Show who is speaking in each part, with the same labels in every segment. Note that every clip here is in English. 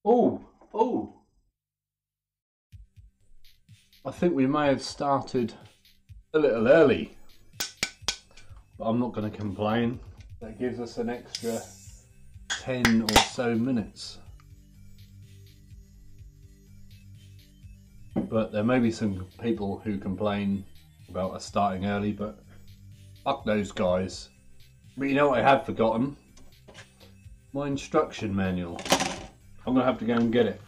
Speaker 1: Oh, I think we may have started a little early, but I'm not going to complain. That gives us an extra 10 or so minutes. But there may be some people who complain about us starting early, but fuck those guys. But you know what I have forgotten? My instruction manual. I'm going to have to go and get it.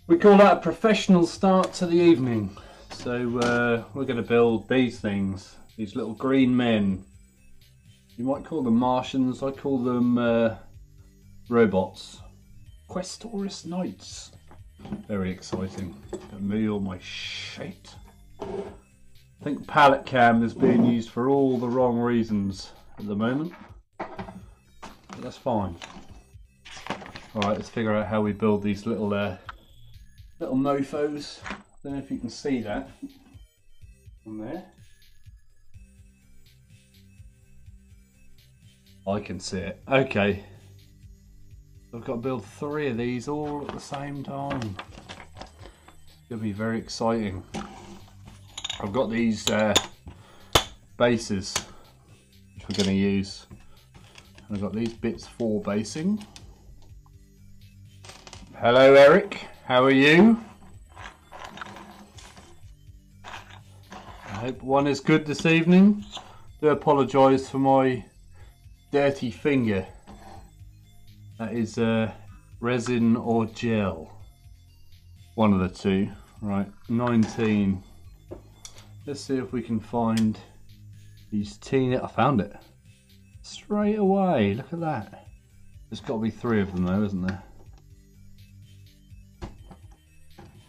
Speaker 1: We call that a professional start to the evening. So we're going to build these things, these little green men. You might call them Martians, I call them robots. Questoris Knights. Very exciting. Got me all my shit. I think palette cam is being used for all the wrong reasons at the moment. But that's fine. Alright, let's figure out how we build these little mofos. I don't know if you can see that from there. I can see it. Okay. I've got to build 3 of these all at the same time. It's going to be very exciting. I've got these bases which we're going to use. And I've got these bits for basing. Hello Eric, how are you? I hope one is good this evening. I do apologise for my dirty finger. That is resin or gel. One of the two. Right, 19. Let's see if we can find these teeny... I found it. Straight away, look at that. There's got to be 3 of them though, isn't there?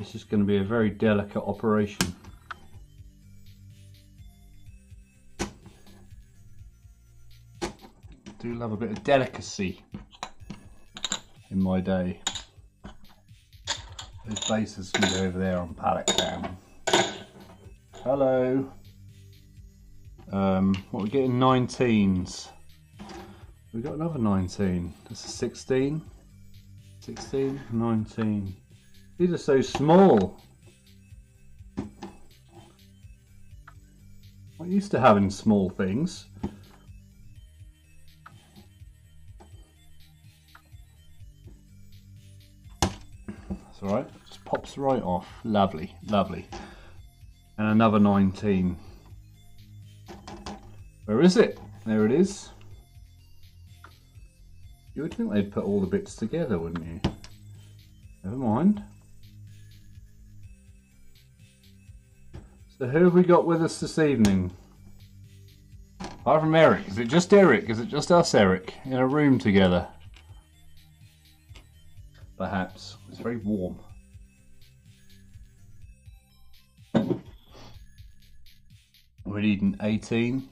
Speaker 1: This is going to be a very delicate operation. Do love a bit of delicacy in my day. Those bases can go over there on palette cam. Hello. What are we getting? 19s. We got another 19. That's a 16. 16, 19. These are so small. I'm used to having small things. That's alright, just pops right off. Lovely, lovely. And another 19. Where is it? There it is. You would think they'd put all the bits together, wouldn't you? Never mind. So who have we got with us this evening? Apart from Eric. Is it just Eric? Is it just us, Eric, in a room together? Perhaps. It's very warm. We're needing 18.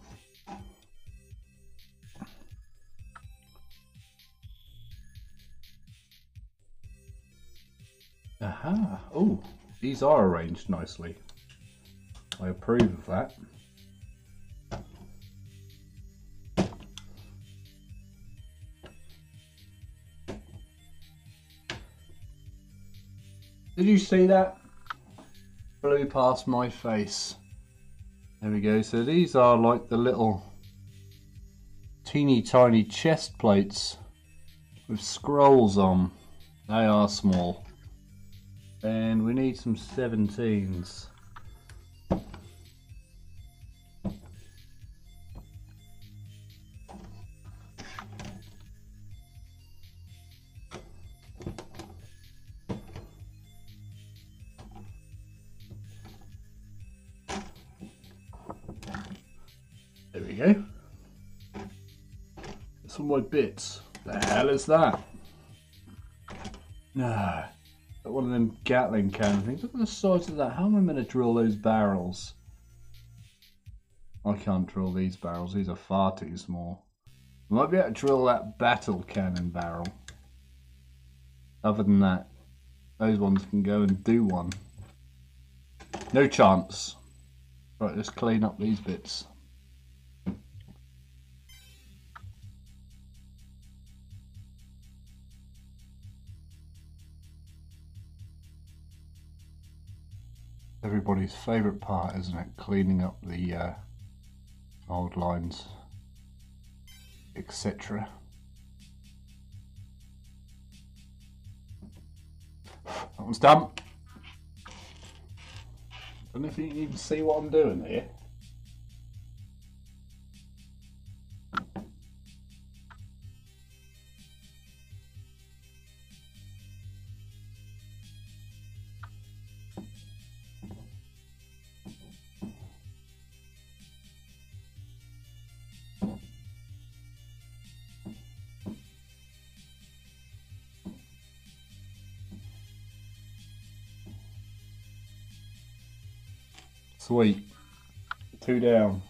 Speaker 1: Aha. Oh, these are arranged nicely. I approve of that. Did you see that? Flew past my face. There we go. So these are like the little teeny tiny chest plates with scrolls on. They are small. And we need some 17s. There we go. Some of my bits. The hell is that? No. One of them Gatling cannon things. Look at the size of that. How am I meant to drill those barrels? I can't drill these barrels. These are far too small. I might be able to drill that battle cannon barrel. Other than that, those ones can go and do one. No chance. Right, let's clean up these bits. Everybody's favourite part, isn't it? Cleaning up the old lines, etc. That one's done. I don't know if you can even see what I'm doing here. Sweet. 2 down.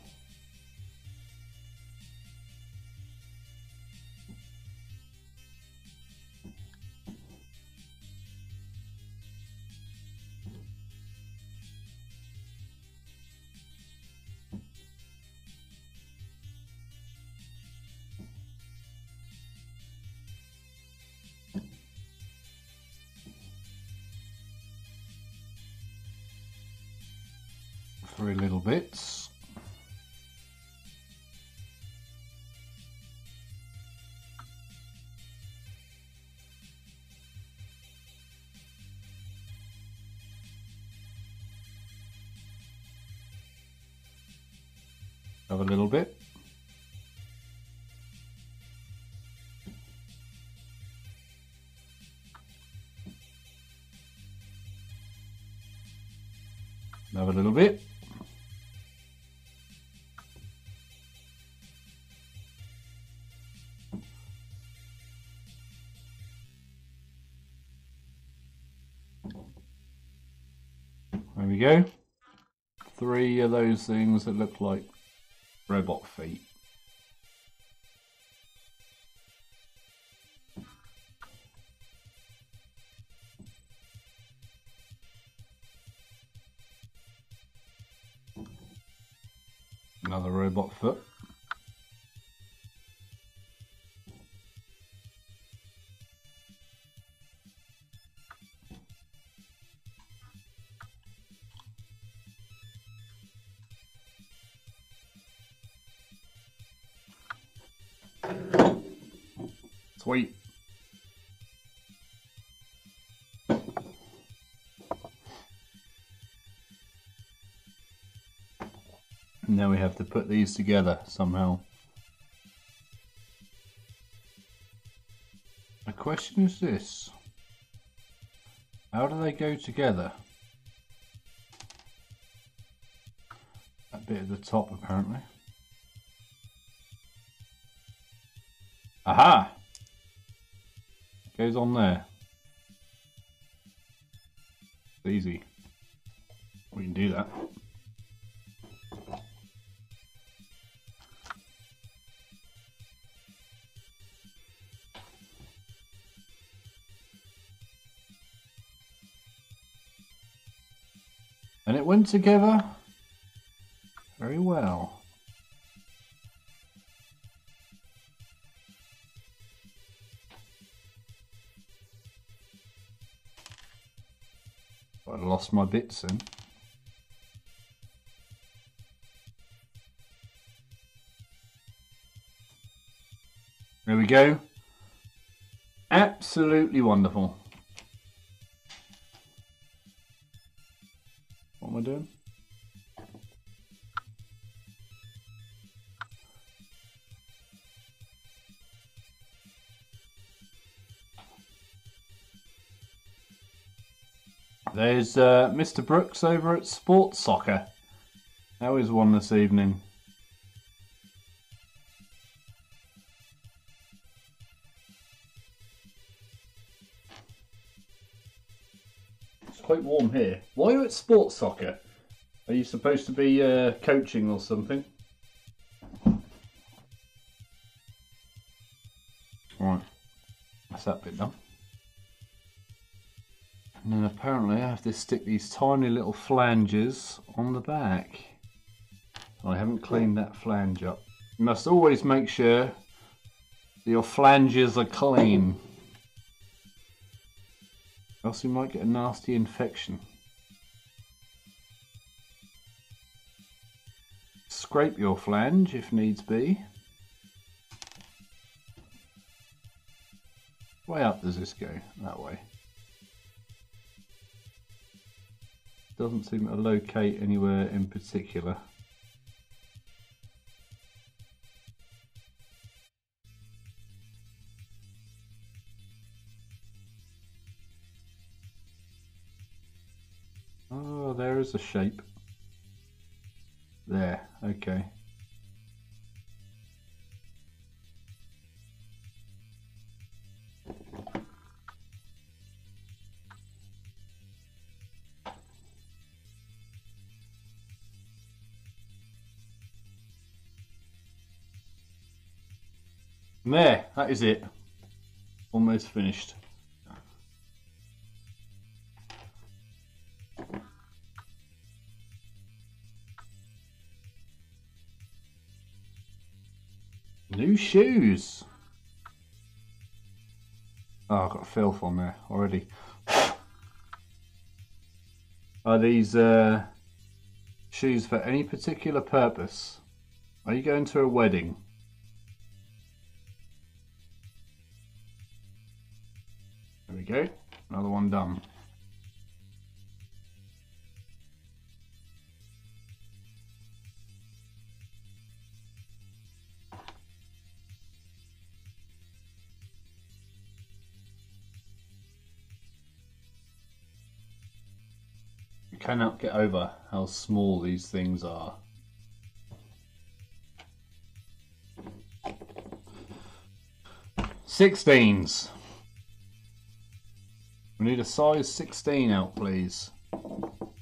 Speaker 1: Three little bits. Have a little bit. Have a little bit. There we go. 3 of those things that look like robot feet. Another robot foot. Sweet. Now we have to put these together somehow. The question is this: how do they go together? That bit at the top, apparently. Aha! Goes on there. It's easy. We can do that. And it went together very well. I lost my bits in. There we go. Absolutely wonderful. What am I doing? There's Mr. Brooks over at Sports Soccer. How is one this evening? It's quite warm here. Why are you at Sports Soccer? Are you supposed to be coaching or something? that bit done. And then apparently I have to stick these tiny little flanges on the back. I haven't cleaned that flange up. You must always make sure that your flanges are clean, else you might get a nasty infection. Scrape your flange if needs be. Way up does this go? That way. Doesn't seem to locate anywhere in particular. Oh, there is a shape. There, okay. There, that is it. Almost finished. New shoes. Oh, I've got filth on there already. Are these shoes for any particular purpose? Are you going to a wedding? There we go. Another one done. I cannot get over how small these things are. Sixteens. We need a size 16 out, please. Got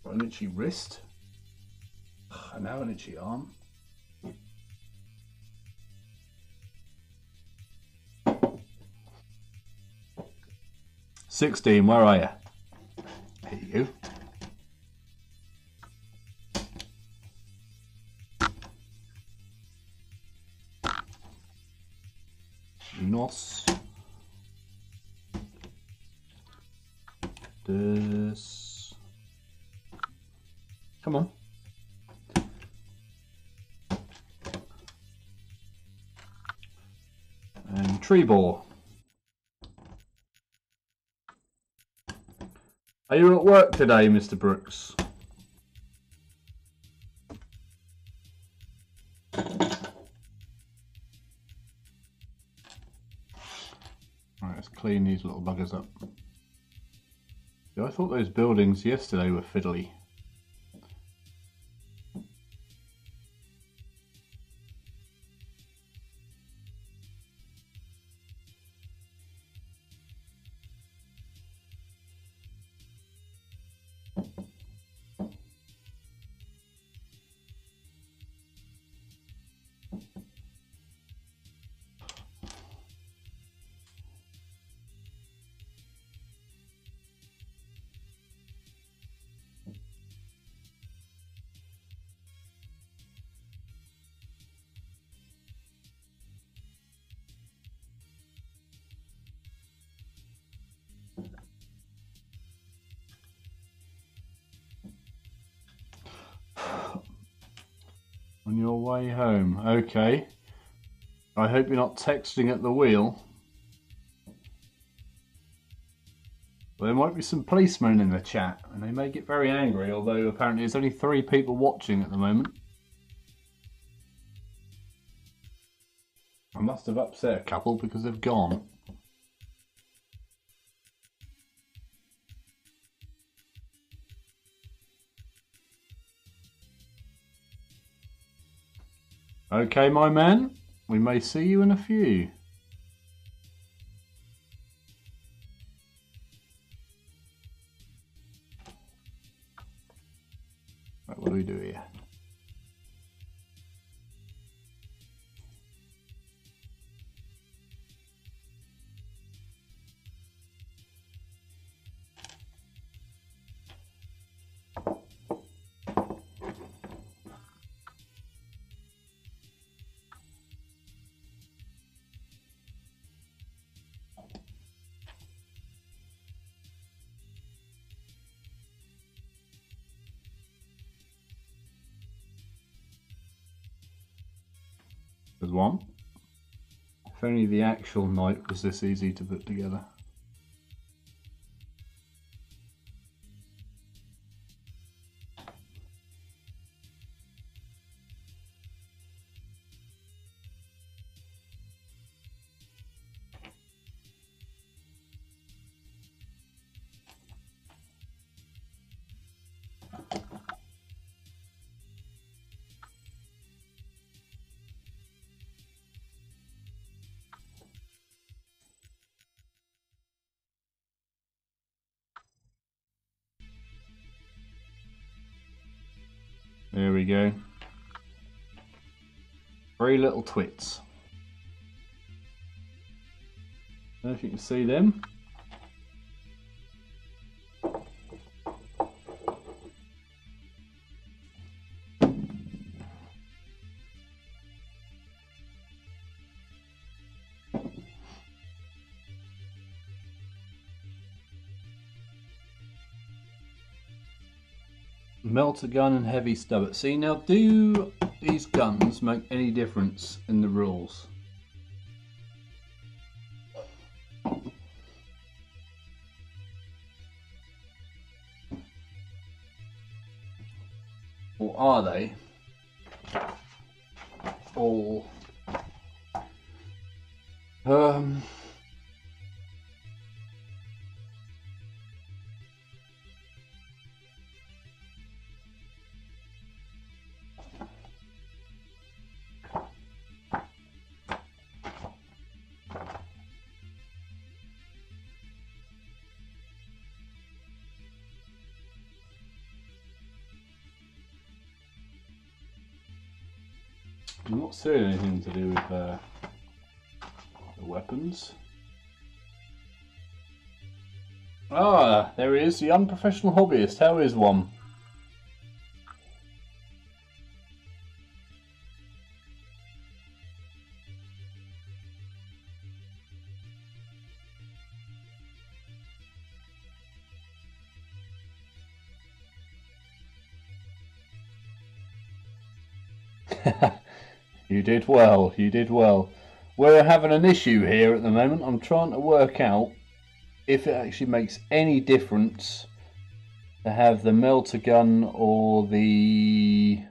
Speaker 1: an itchy wrist. And now an itchy arm. $16, where are you? There you go. Nos. This. Come on. And tree ball. Are you at work today, Mr. Brooks? Right, let's clean these little buggers up. Yeah, I thought those buildings yesterday were fiddly. On your way home, okay. I hope you're not texting at the wheel. Well, there might be some policemen in the chat and they may get very angry, although apparently there's only 3 people watching at the moment. I must have upset a couple because they've gone. Okay, my man, we may see you in a few. Right, what do we do here? There's one. If only the actual knight was this easy to put together. There we go. 3 little twits. I don't know if you can see them. Melter gun and heavy stubber. See, now do these guns make any difference in the rules? Or are they all I'm not seeing anything to do with the weapons. Ah, there he is, the unprofessional hobbyist. How is one? You did well, you did well. We're having an issue here at the moment. I'm trying to work out if it actually makes any difference to have the melter gun or the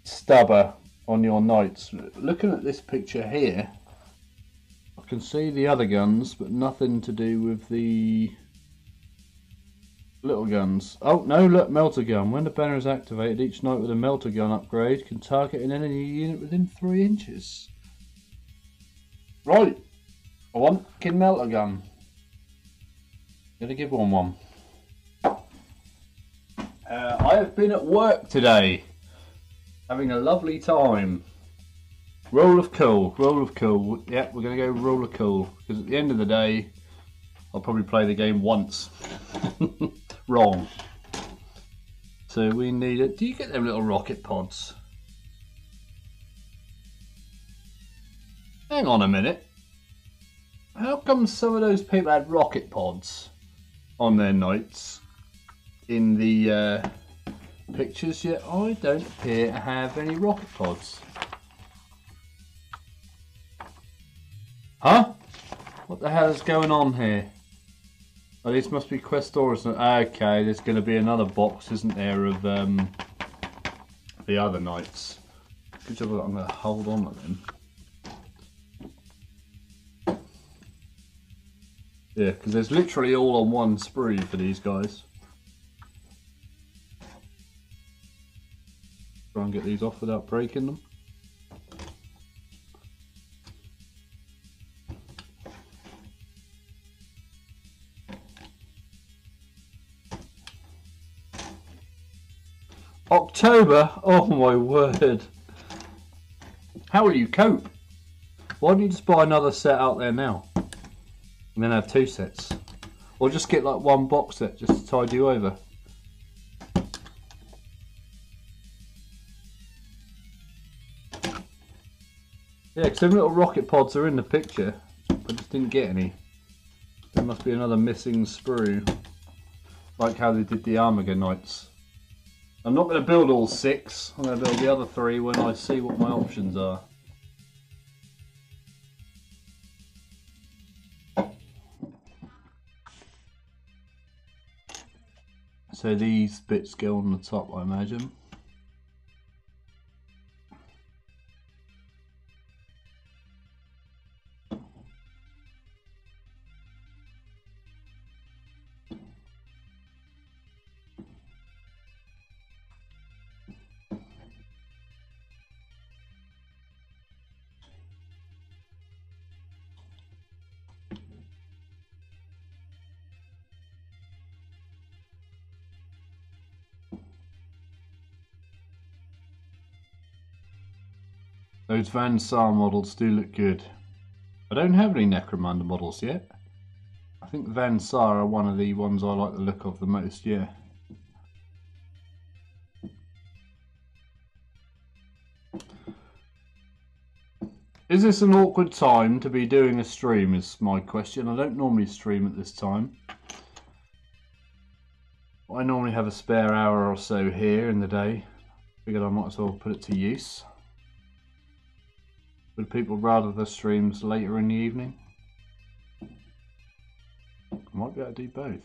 Speaker 1: stubber on your knights. Looking at this picture here, I can see the other guns, but nothing to do with the little guns. Oh no, look, melter gun. When the banner is activated, each knight with a melter gun upgrade can target an enemy unit within 3 inches. Right, I want King Melter gun. Gonna give one. I have been at work today, having a lovely time. Roll of cool, roll of cool. Yep, we're gonna go roll of cool, because at the end of the day, I'll probably play the game once. Wrong. So we need it. Do you get them little rocket pods? Hang on a minute. How come some of those people had rocket pods on their knights in the pictures, yet I don't appear to have any rocket pods? Huh? What the hell is going on here? Oh, these must be quest orders. Okay, there's going to be another box, isn't there, of the other knights. Good job, I'm going to hold on to them. Yeah, because there's literally all on one sprue for these guys. Try and get these off without breaking them. October? Oh my word. How will you cope? Why don't you just buy another set out there now? And then have 2 sets. Or just get like 1 box set just to tide you over. Yeah, because them little rocket pods are in the picture. I just didn't get any. There must be another missing sprue. Like how they did the Armiger Knights. I'm not going to build all 6. I'm going to build the other 3 when I see what my options are. So these bits go on the top, I imagine. Those Van Saar models do look good. I don't have any Necromunda models yet. I think the Van Saar are one of the ones I like the look of the most, yeah. Is this an awkward time to be doing a stream is my question. I don't normally stream at this time. I normally have a spare hour or so here in the day. Figured I might as well put it to use. Would people rather the streams later in the evening? I might be able to do both.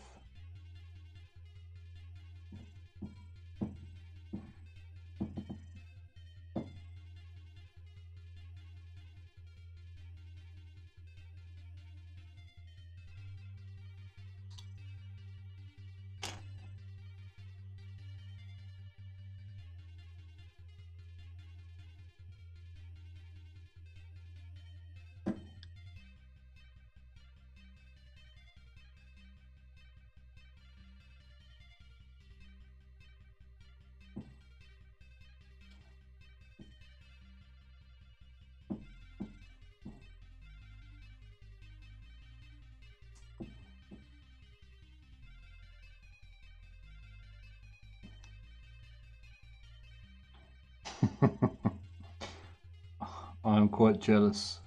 Speaker 1: I'm quite jealous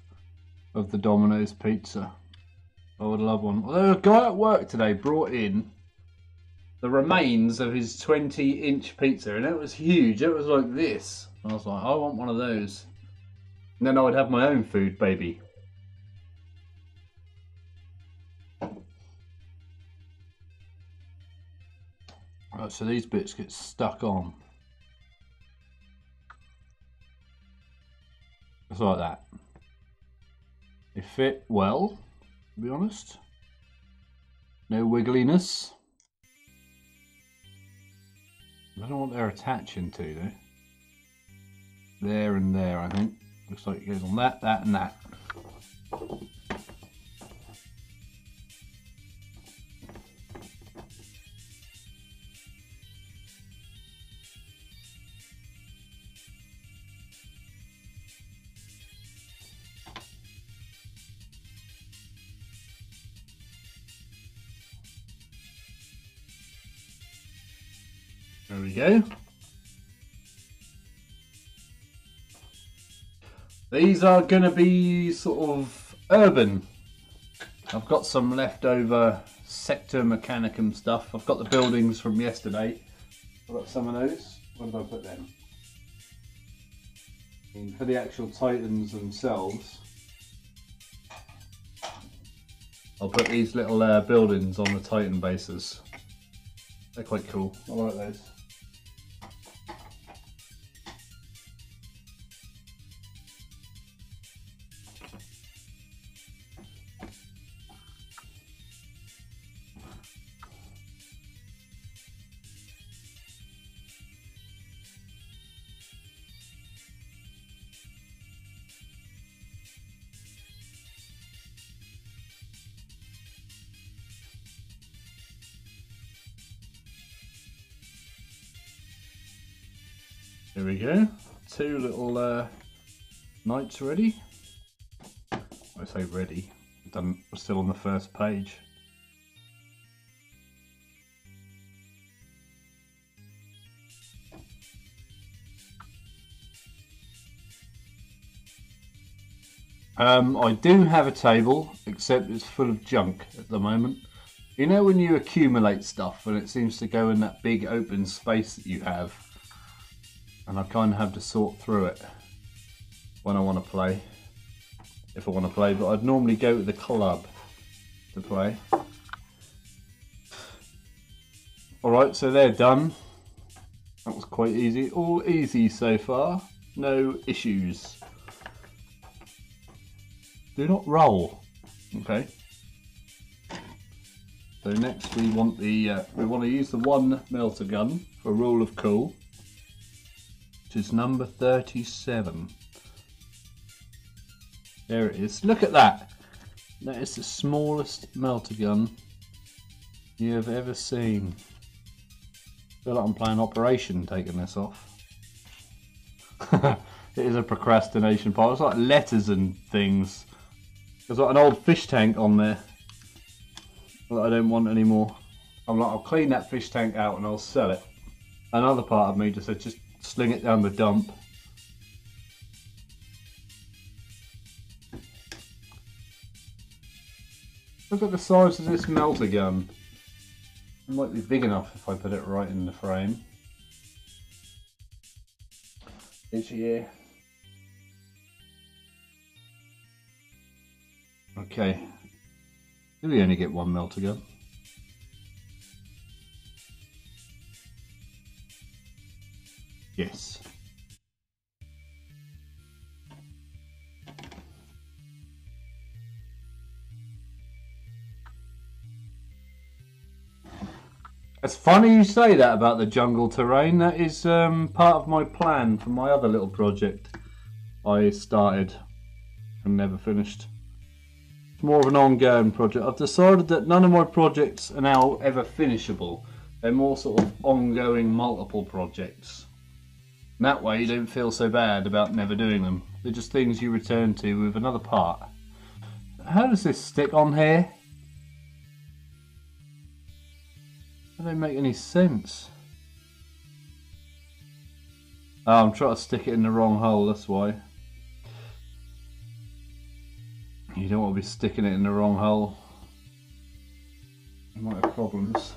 Speaker 1: of the Domino's pizza. I would love one. Although a guy at work today brought in the remains of his 20-inch pizza, and it was huge. It was like this. And I was like, I want one of those. And then I would have my own food, baby. Right, so these bits get stuck on. Just like that. They fit well, to be honest. No wiggliness. I don't know what they're attaching to though. There and there, I think. Looks like it goes on that, that and that. There we go. These are going to be sort of urban. I've got some leftover Sector Mechanicum stuff. I've got the buildings from yesterday. I've got some of those. Where did I put them? And for the actual Titans themselves, I'll put these little buildings on the Titan bases. They're quite cool. I like those. Here we go, 2 little knights ready. I say ready, we're still on the first page. I do have a table, except it's full of junk at the moment. You know when you accumulate stuff and it seems to go in that big open space that you have, and I kind of have to sort through it when I want to play, if I want to play, but I'd normally go to the club to play. Alright, so they're done. That was quite easy. All easy so far. No issues. Do not roll. Okay. So next we want the we want to use the one melter gun for rule of cool, which is number 37. There it is. Look at that. That is the smallest melter gun you have ever seen. I feel like I'm playing Operation taking this off. It is a procrastination part. It's like letters and things. There's like an old fish tank on there that I don't want anymore. I'm like, I'll clean that fish tank out and I'll sell it. Another part of me just said, just sling it down the dump. Look at the size of this melter gun. It might be big enough if I put it right in the frame. It's here. Okay. Do we only get one melter gun? Yes. It's funny you say that about the jungle terrain. That is part of my plan for my other little project I started and never finished. It's more of an ongoing project. I've decided that none of my projects are now ever finishable. They're more sort of ongoing multiple projects. And that way you don't feel so bad about never doing them. They're just things you return to with another part. How does this stick on here? That don't make any sense. Oh, I'm trying to stick it in the wrong hole, that's why. You don't want to be sticking it in the wrong hole. You might have problems.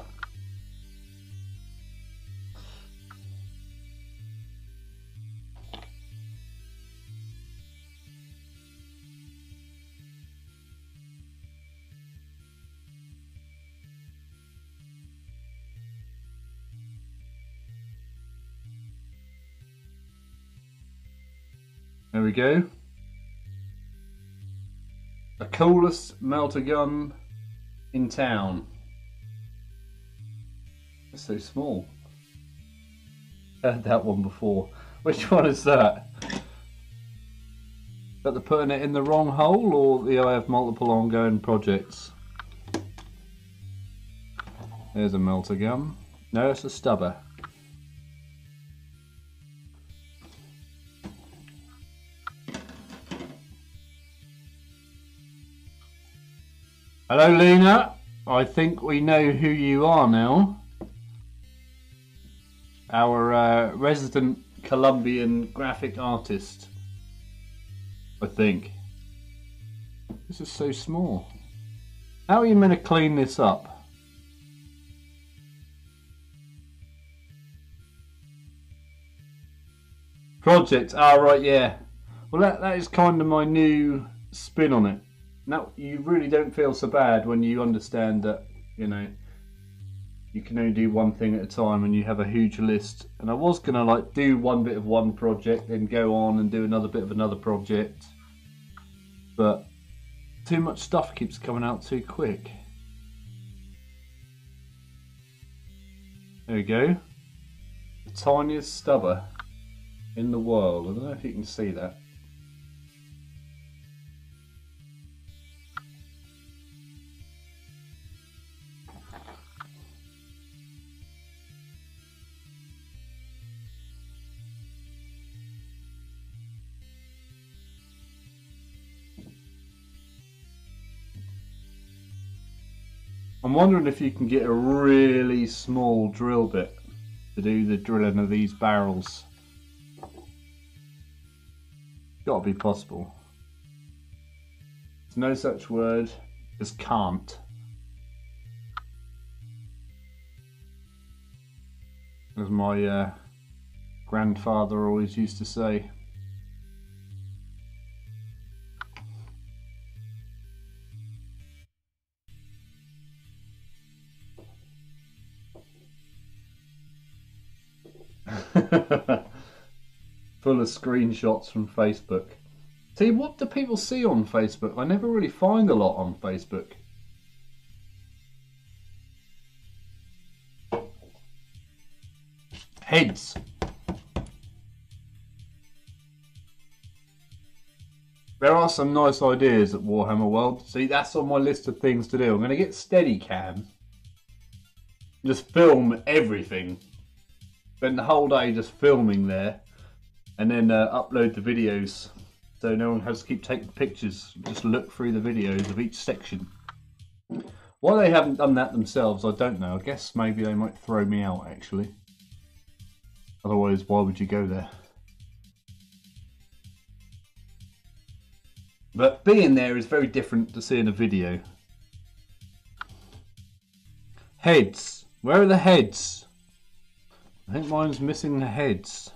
Speaker 1: There we go. The coolest melter gun in town. It's so small. I had that one before. Which one is that? Is that the putting it in the wrong hole, or the I have multiple ongoing projects? There's a melter gun. No, it's a stubber. Hello Lena, I think we know who you are now. Our resident Colombian graphic artist, I think. This is so small. How are you meant to clean this up? Project, right, yeah. Well that is kind of my new spin on it. Now, you really don't feel so bad when you understand that, you know, you can only do one thing at a time and you have a huge list. And I was going to like do one bit of one project, then go on and do another bit of another project. But too much stuff keeps coming out too quick. There we go. The tiniest stubber in the world. I don't know if you can see that. I'm wondering if you can get a really small drill bit to do the drilling of these barrels. Gotta be possible. There's no such word as can't. as my grandfather always used to say. Full of screenshots from Facebook. See, what do people see on Facebook? I never really find a lot on Facebook. Heads. There are some nice ideas at Warhammer World. See, that's on my list of things to do. I'm going to get Steadicam. Just film everything. Spend the whole day just filming there. And then upload the videos. So no one has to keep taking pictures. Just look through the videos of each section. Why they haven't done that themselves, I don't know. I guess maybe they might throw me out, actually. Otherwise, why would you go there? But being there is very different to seeing a video. Heads. Where are the heads? I think mine's missing the heads.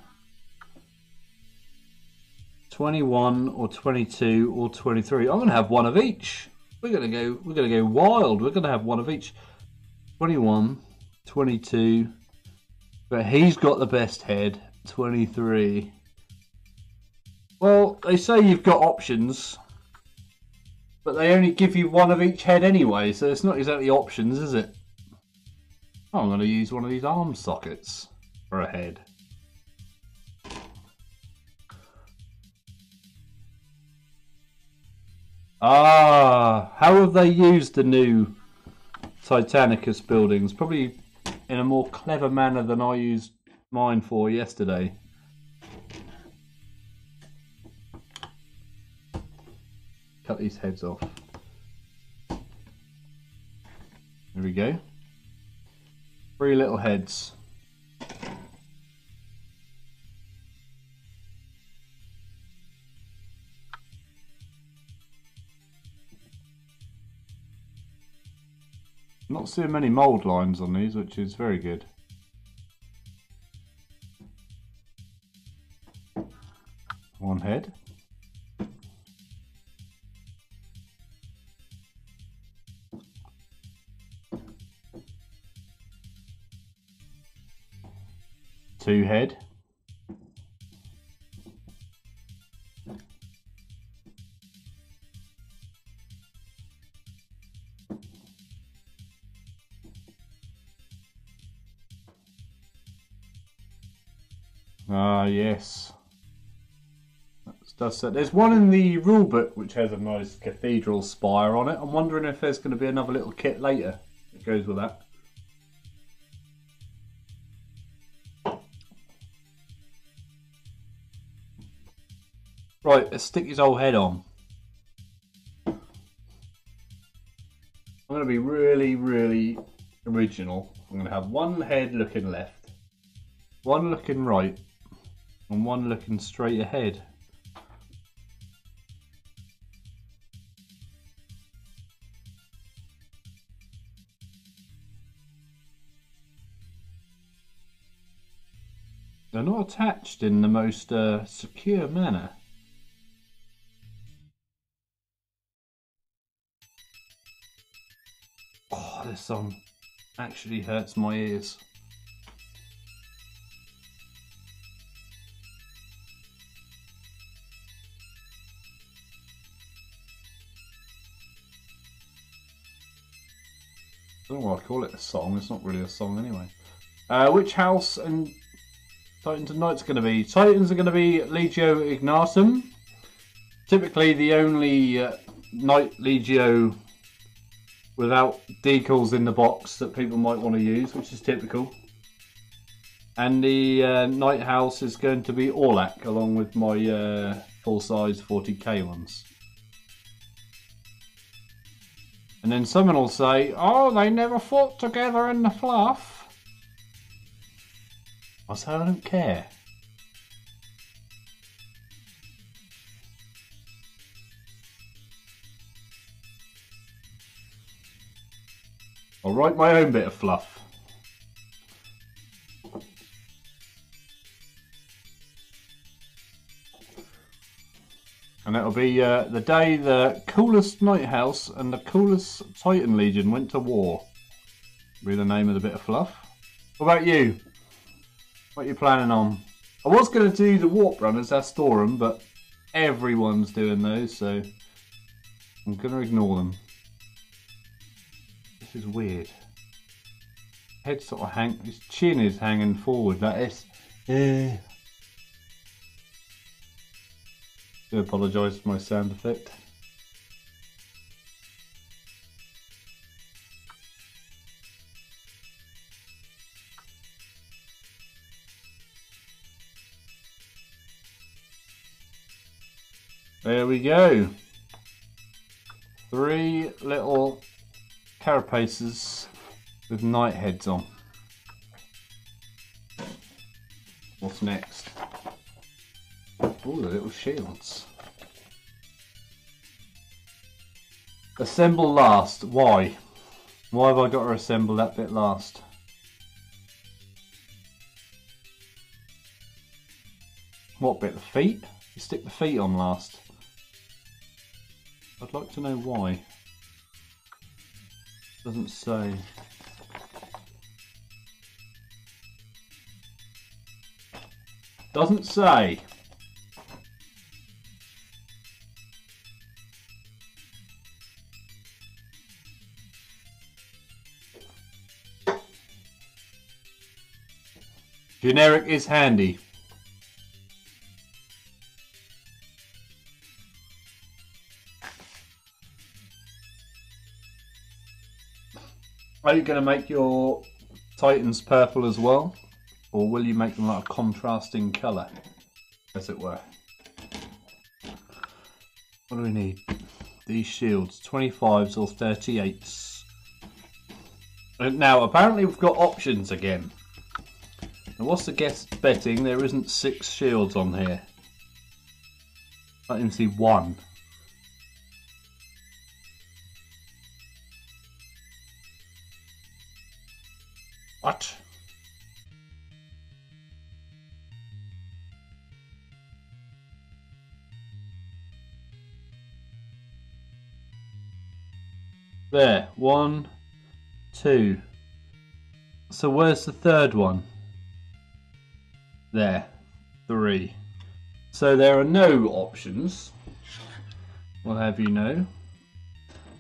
Speaker 1: 21 or 22 or 23. I'm gonna have one of each. We're gonna go wild. We're gonna have one of each. 21, 22. But he's got the best head. 23. Well, they say you've got options, but they only give you one of each head anyway, so it's not exactly options, is it? Oh, I'm going to use one of these arm sockets for a head. Ah, how have they used the new Titanicus buildings? Probably in a more clever manner than I used mine for yesterday. Cut these heads off. There we go. 3 little heads. Not seeing many mould lines on these, which is very good. One head. Two head. Ah, yes. That's, there's one in the rulebook which has a nice cathedral spire on it. I'm wondering if there's going to be another little kit later that goes with that. Right, let's stick his old head on. I'm going to be really, really original. I'm going to have one head looking left, one looking right, and one looking straight ahead. They're not attached in the most secure manner. Oh, this song actually hurts my ears. I don't know why I call it a song, it's not really a song anyway. Which house and Titans and Knights are going to be? Titans are going to be Legio Ignatum. Typically the only Knight Legio without decals in the box that people might want to use, which is typical. And the Knight House is going to be Orlac, along with my full-size 40k ones. And then someone will say, oh, they never fought together in the fluff. I say, I don't care. I'll write my own bit of fluff. And it'll be the day the coolest Night House and the coolest Titan Legion went to war. Be the name of the bit of fluff. What about you? What are you planning on? I was going to do the Warp Runners, Astorum, but everyone's doing those, so I'm going to ignore them. This is weird. Head sort of his chin is hanging forward like this. I apologise for my sound effect. There we go. 3 little carapaces with knight heads on. What's next? Oh, the little shields. Assemble last. Why? Why have I got to assemble that bit last? What bit? The feet? You stick the feet on last. I'd like to know why. Doesn't say. Doesn't say. Generic is handy. Are you going to make your Titans purple as well? Or will you make them like a contrasting colour, as it were? What do we need? These shields, 25s or 38s. And now, apparently we've got options again. Now, what's the guest betting? There isn't 6 shields on here. I can see 1. What? There, 1, 2. So where's the third one? There, 3. So there are no options, we'll have you know.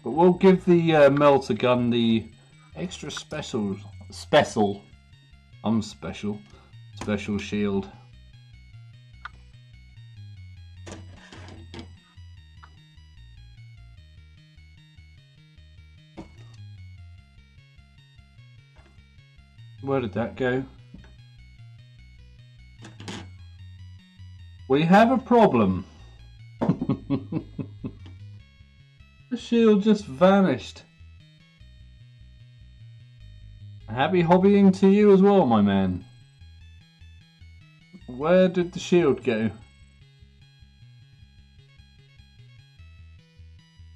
Speaker 1: But we'll give the melter gun the extra special shield. Where did that go? We have a problem. The shield just vanished. Happy hobbying to you as well, my man. Where did the shield go?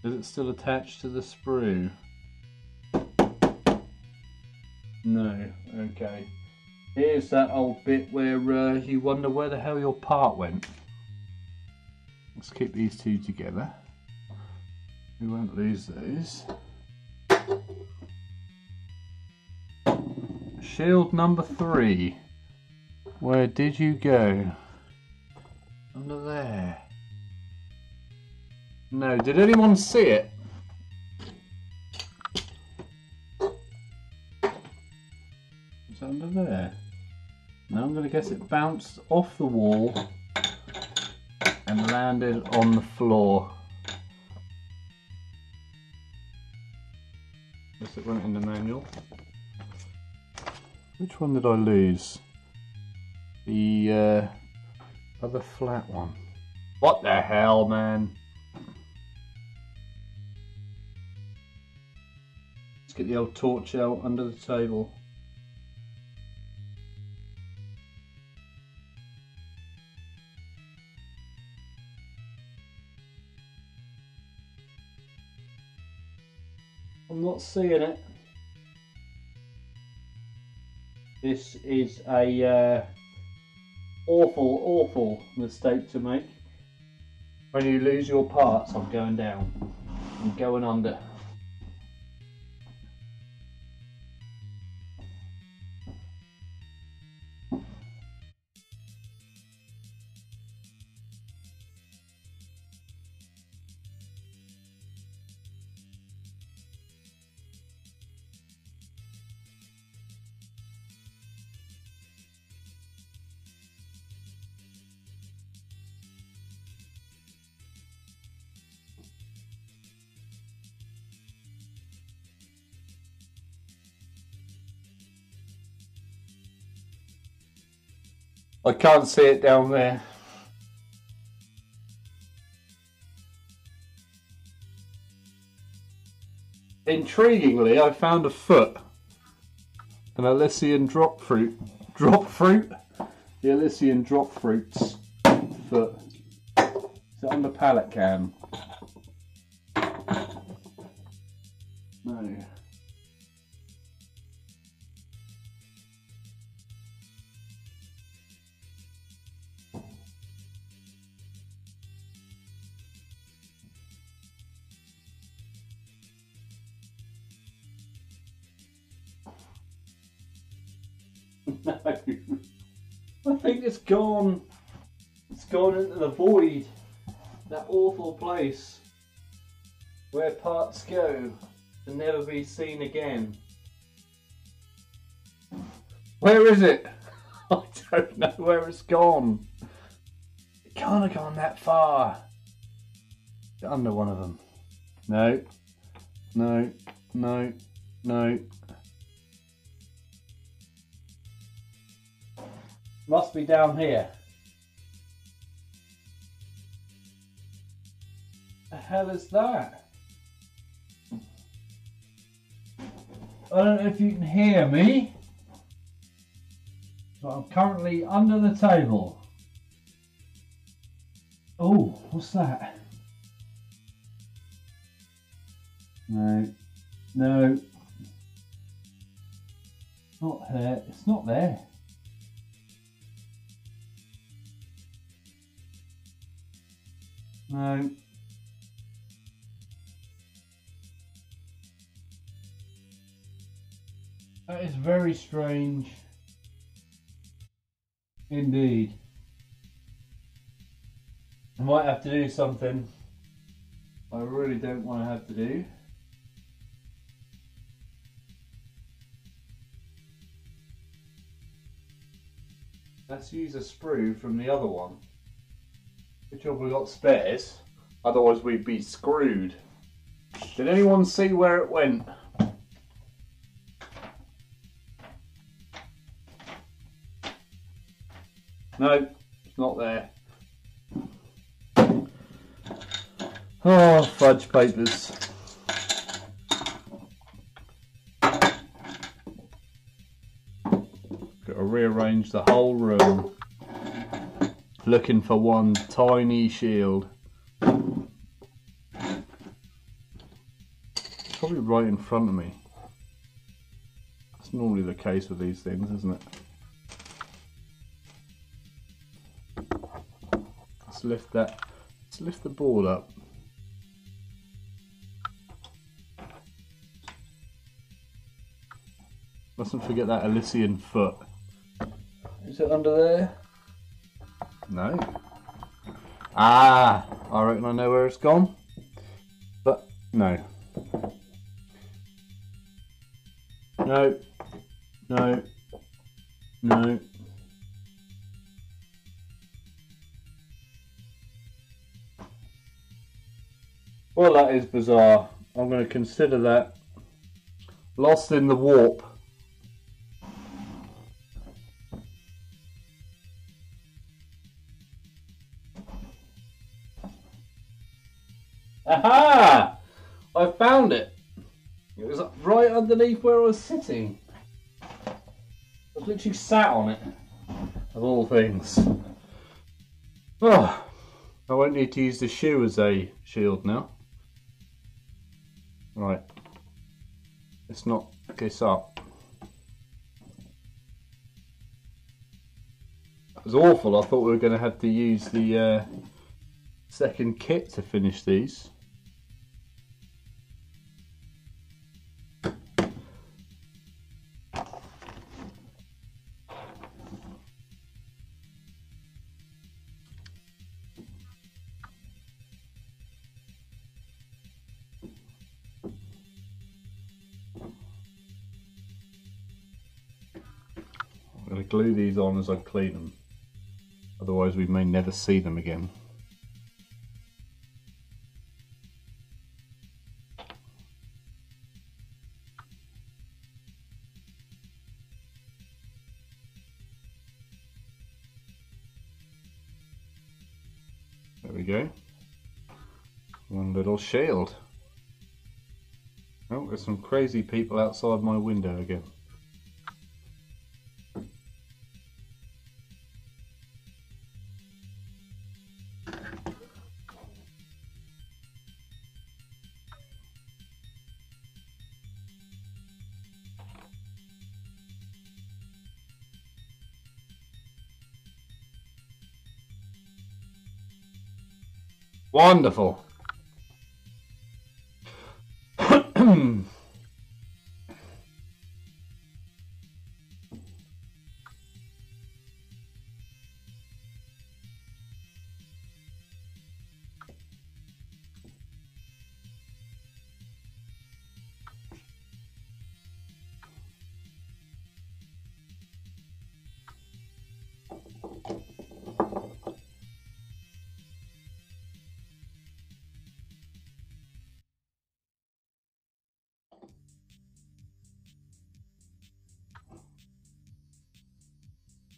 Speaker 1: Is it still attached to the sprue? No, okay. Here's that old bit where you wonder where the hell your part went. Let's keep these two together. We won't lose those. Shield number 3. Where did you go? Under there. No, did anyone see it? It's under there. Now I'm going to guess it bounced off the wall and landed on the floor. Guess it went in the manual. Which one did I lose? The other flat one. What the hell, man? Let's get the old torch out under the table. I'm not seeing it. This is a awful mistake to make. When you lose your parts, I'm going down. I'm going under. I can't see it down there. Intriguingly, I found a foot. An Elysian drop fruit. Drop fruit? The Elysian drop fruit's foot. Is it on the pallet cam? No. No, I think it's gone. It's gone into the void. That awful place where parts go to never be seen again. Where is it? I don't know where it's gone. It can't have gone that far. It's under one of them. No, no, no, no. Must be down here. The hell is that? I don't know if you can hear me, but I'm currently under the table. Oh, what's that? No, no, not there. It's not there. No. That is very strange indeed. I might have to do something I really don't want to have to do. Let's use a sprue from the other one. Good job we got spares, otherwise we'd be screwed. Did anyone see where it went? No, it's not there. Oh, fudge papers. Got to rearrange the whole room. Looking for one tiny shield. It's probably right in front of me. That's normally the case with these things, isn't it? Let's lift that. Let's lift the board up. Mustn't forget that Elysian foot. Is it under there? No. Ah, I reckon I know where it's gone. But no. No. No. No. Well, that is bizarre. I'm going to consider that lost in the warp. Aha! I found it. It was right underneath where I was sitting. I was literally sat on it, of all things. Oh, I won't need to use the shoe as a shield now. Right, let's knock this up. That was awful. I thought we were going to have to use the second kit to finish these. I'm going to glue these on as I clean them, otherwise we may never see them again. There we go. One little shield. Oh, there's some crazy people outside my window again. Wonderful.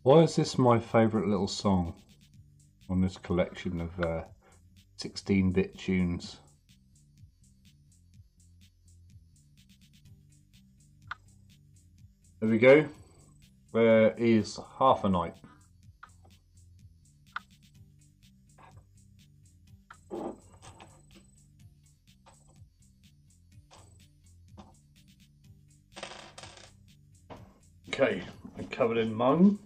Speaker 1: Why is this my favourite little song on this collection of 16-bit tunes? There we go. There is half a night. Okay, I'm covered in mung.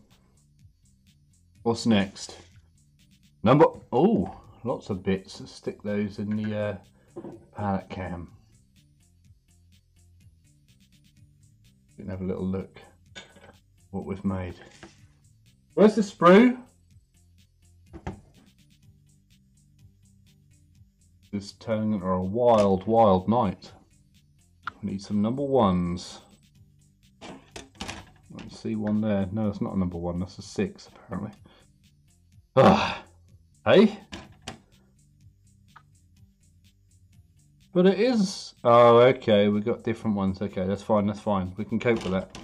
Speaker 1: What's next? Oh, lots of bits. Let's stick those in the palette cam. We can have a little look what we've made. Where's the sprue? This telling it are a wild, wild night. We need some number ones. I see one there. No, it's not a number one. That's a 6 apparently. Ah, hey? But it is. Oh, okay. We've got different ones. Okay, that's fine. That's fine. We can cope with that.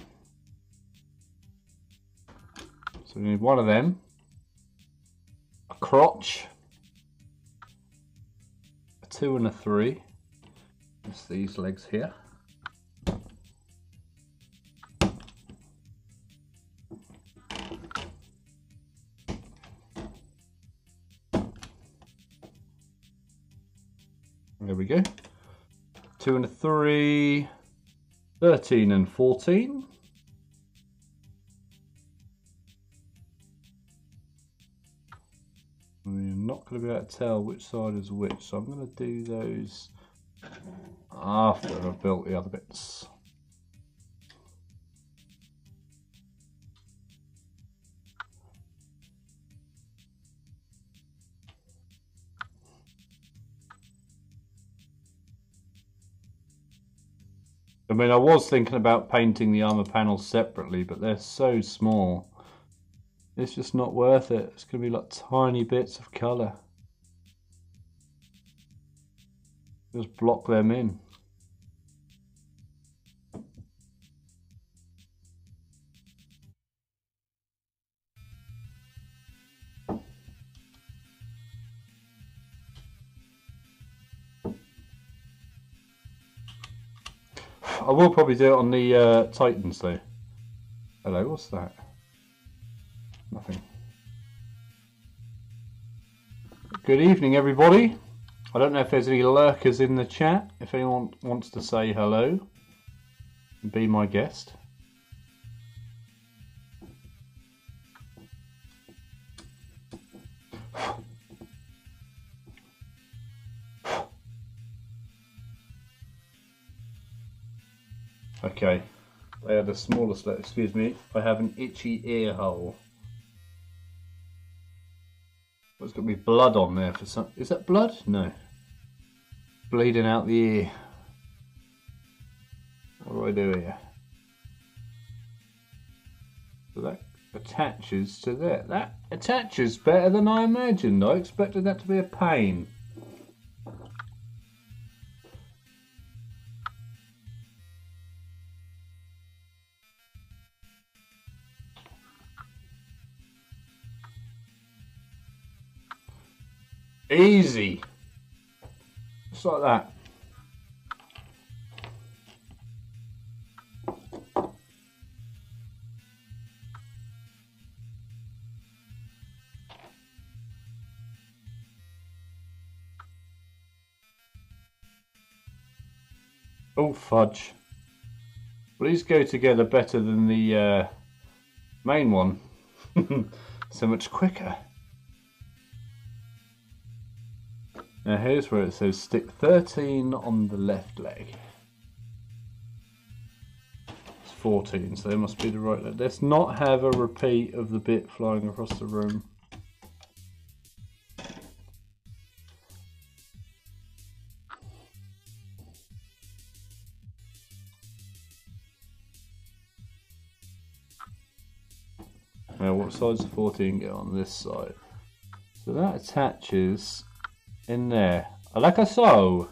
Speaker 1: So we need one of them. A crotch. A 2 and a 3. Just these legs here. There we go. 2 and a 3, 13 and 14. And you're not going to be able to tell which side is which, so I'm going to do those after I've built the other bits. I mean, I was thinking about painting the armor panels separately, but they're so small. It's just not worth it. It's going to be like tiny bits of colour. Just block them in. I will probably do it on the Titans though. Hello, what's that? Nothing. Good evening everybody. I don't know if there's any lurkers in the chat. If anyone wants to say hello, be my guest. Okay, they are the smallest. Excuse me, I have an itchy ear hole. There's got to be blood on there for some. Is that blood? No. Bleeding out the ear. What do I do here? So that attaches to there. That attaches better than I imagined. I expected that to be a pain. Easy. Just like that. Oh fudge. Well, these go together better than the main one. So much quicker. Now here's where it says stick 13 on the left leg. It's 14, so they must be the right leg. Let's not have a repeat of the bit flying across the room. Now what side's the 14 go on? This side. So that attaches in there, like so.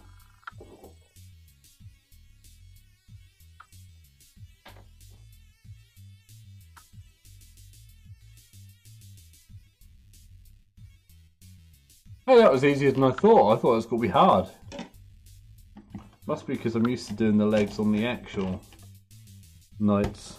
Speaker 1: Oh, that was easier than I thought. I thought it was going to be hard. Must be because I'm used to doing the legs on the actual knights.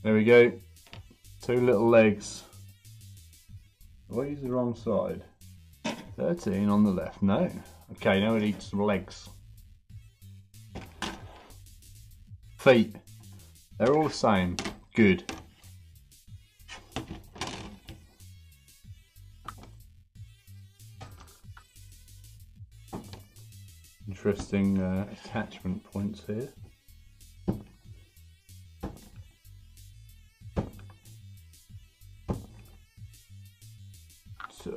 Speaker 1: There we go. Two little legs. Have I used the wrong side? 13 on the left. No. Okay, now we need some legs. Feet. They're all the same. Good. Interesting attachment points here.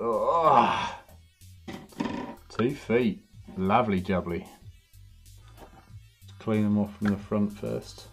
Speaker 1: Oh, 2 feet, lovely jubbly. Let's clean them off from the front first.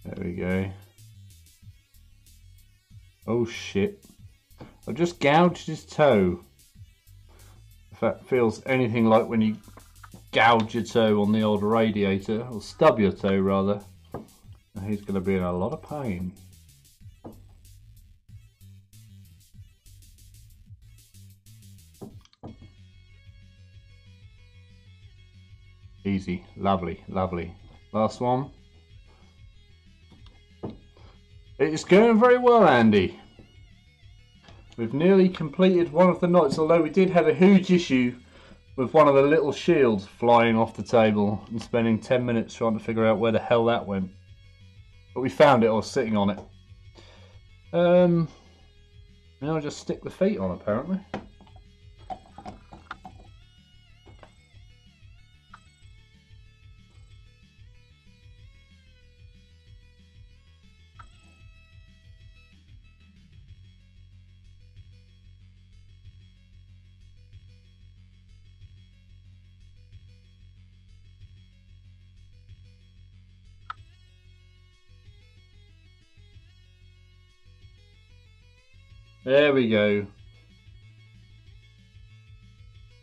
Speaker 1: There we go. Oh shit. I've just gouged his toe. If that feels anything like when you gouge your toe on the old radiator, or stub your toe rather, he's going to be in a lot of pain. Easy. Lovely, lovely. Last one. It's going very well, Andy. We've nearly completed one of the knots, although we did have a huge issue with one of the little shields flying off the table and spending 10 minutes trying to figure out where the hell that went. But we found it, I was sitting on it. Now I'll just stick the feet on, apparently. There we go.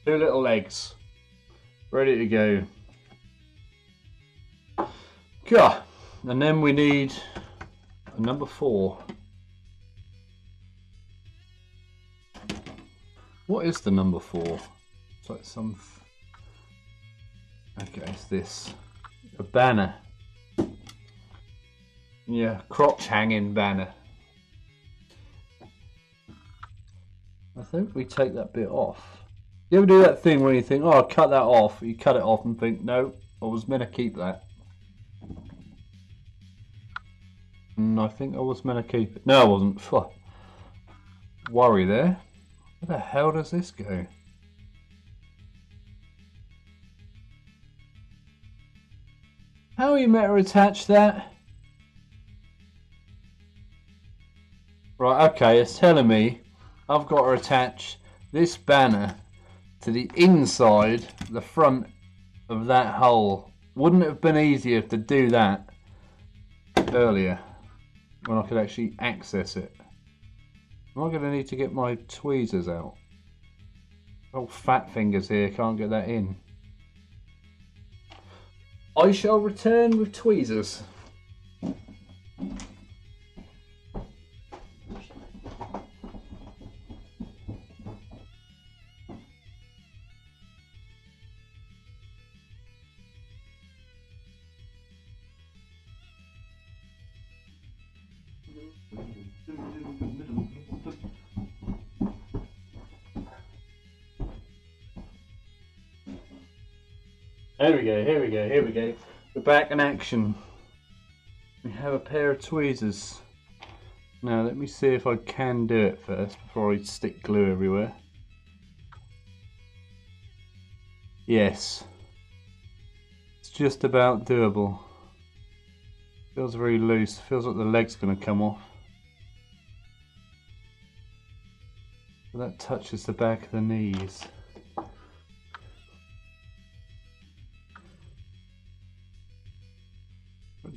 Speaker 1: 2 little legs. Ready to go. God. And then we need a number 4. What is the number 4? It's like some... Okay, it's this. A banner. Yeah, crotch hanging banner. I think we take that bit off. You ever do that thing where you think, oh, I'll cut that off. You cut it off and think, no, I was meant to keep that. And I think I was meant to keep it. No, I wasn't. Phew. Worry there. Where the hell does this go? How are you meant to attach that? Right, okay, it's telling me I've got to attach this banner to the inside, the front of that hole. Wouldn't it have been easier to do that earlier when I could actually access it? Am I going to need to get my tweezers out? Old fat fingers here can't get that in. I shall return with tweezers. Here we go, here we go, here we go. We're back in action. We have a pair of tweezers. Now let me see if I can do it first before I stick glue everywhere. Yes. It's just about doable. Feels very loose. Feels like the leg's going to come off. But that touches the back of the knees.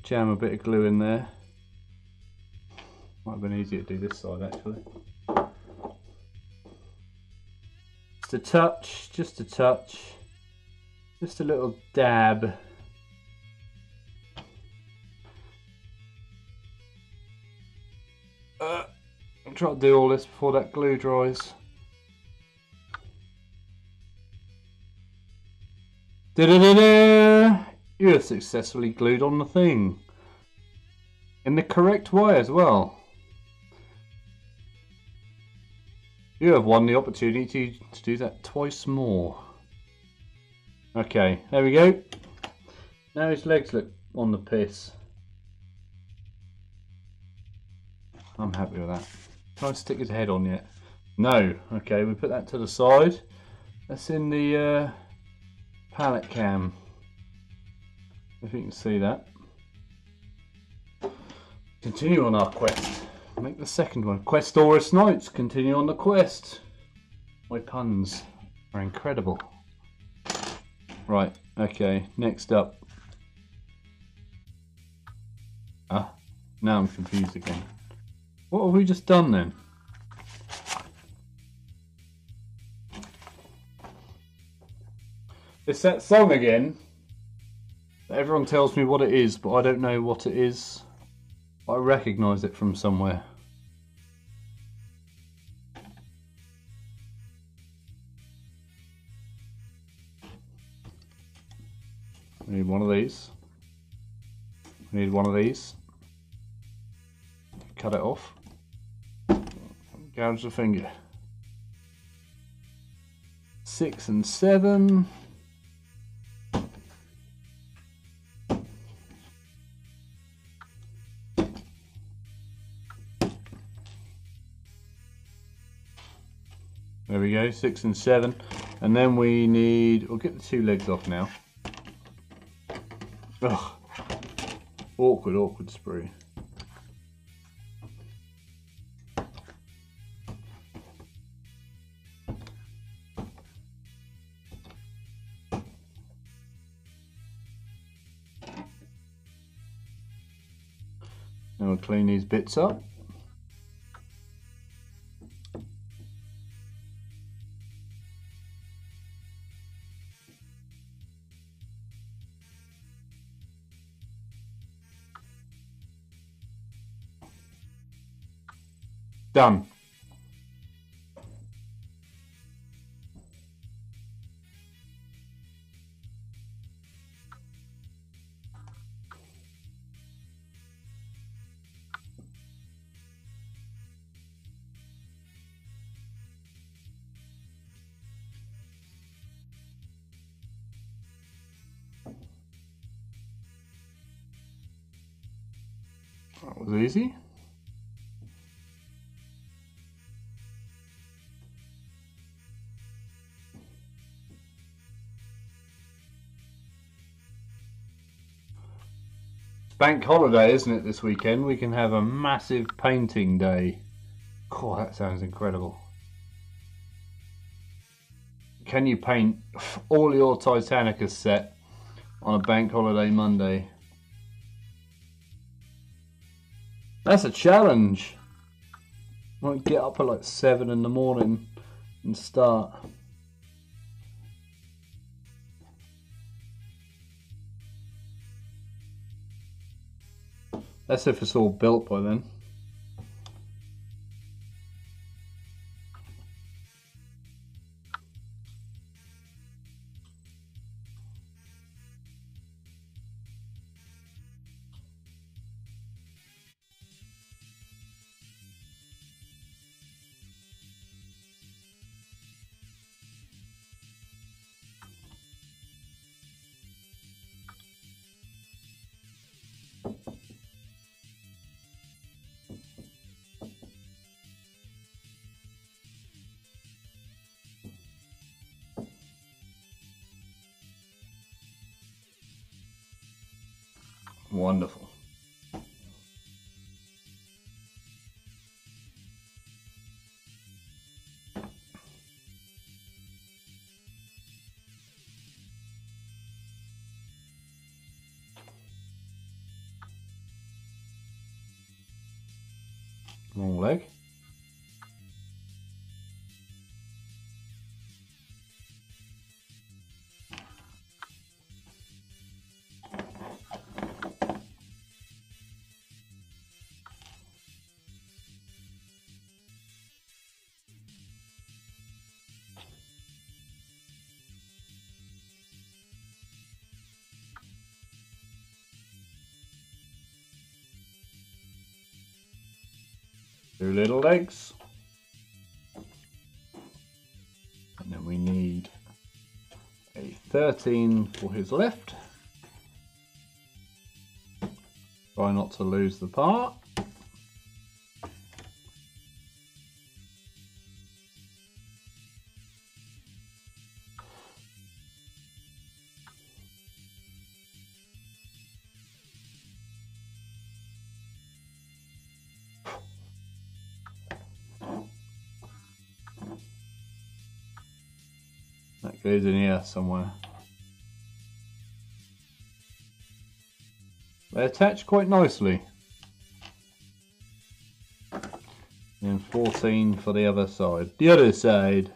Speaker 1: Jam a bit of glue in there. Might have been easier to do this side actually. Just a touch, just a touch. Just a little dab. I'll try to do all this before that glue dries. Da-da-da-da! You have successfully glued on the thing. In the correct way as well. You have won the opportunity to do that twice more. Okay, there we go. Now his legs look on the piss. I'm happy with that. Can I stick his head on yet? No. Okay, we put that to the side. That's in the palette cam. If you can see that. Continue on our quest. Make the second one. Questorus Knights. Continue on the quest. My puns are incredible. Right, okay, next up. Ah, now I'm confused again. What have we just done then? It's that song again. Everyone tells me what it is, but I don't know what it is. I recognise it from somewhere. We need one of these. We need one of these. Cut it off. Gouge the finger. 6 and 7. There we go, 6 and 7. And then we need, we'll get the 2 legs off now. Ugh. Awkward, awkward sprue. Now we'll clean these bits up. Done. That was easy. It's bank holiday, isn't it, this weekend? We can have a massive painting day. Oh, that sounds incredible. Can you paint all your Titanicus set on a bank holiday Monday? That's a challenge. I might get up at like 7 in the morning and start. That's if it's all built by then. Wonderful. Long leg. Two little legs. And then we need a 13 for his left. Try not to lose the part. That goes in here somewhere. They attach quite nicely. And 14 for the other side. The other side.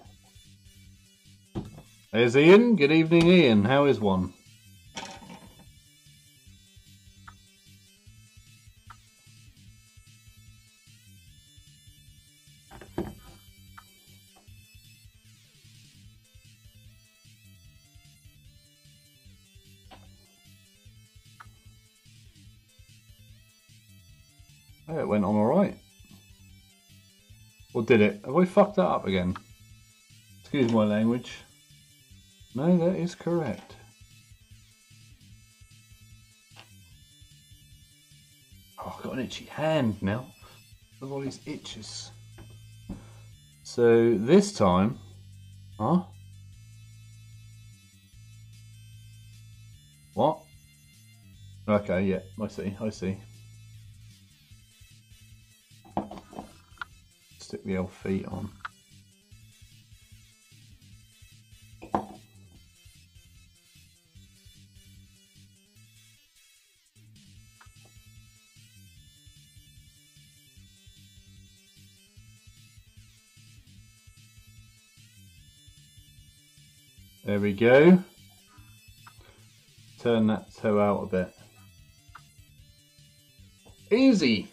Speaker 1: There's Ian. Good evening, Ian. How is one? Oh, it went on alright. Or did it? Have I fucked that up again? Excuse my language. No, that is correct. Oh, I've got an itchy hand now. Look at all these itches. So this time, huh? What? Okay, yeah, I see. Stick the old feet on. There we go. Turn that toe out a bit. Easy!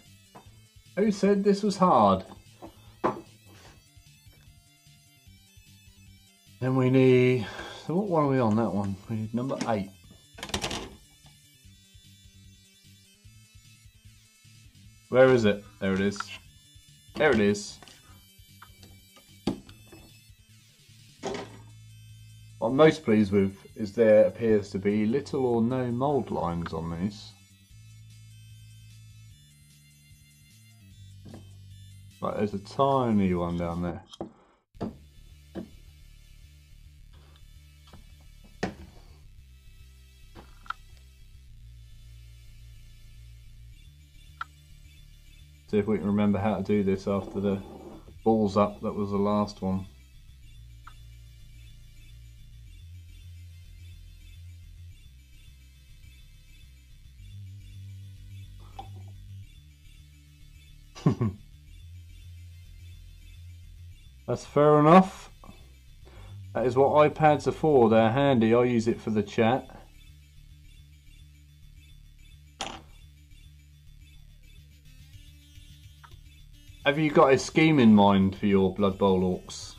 Speaker 1: Who said this was hard? Then we need, so what one are we on, that one? We need number 8. Where is it? There it is. There it is. What I'm most pleased with is there appears to be little or no mould lines on these. Like there's a tiny one down there. See if we can remember how to do this after the balls up. That was the last one. That's fair enough. That is what iPads are for. They're handy. I use it for the chat. Have you got a scheme in mind for your Blood Bowl orcs?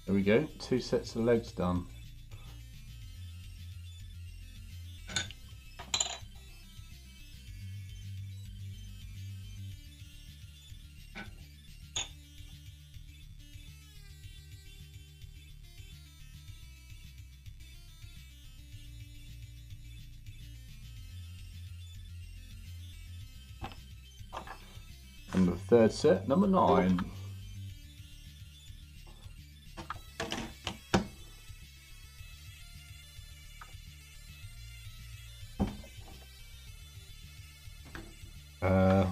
Speaker 1: There we go. 2 sets of legs done. And the third set, number 9.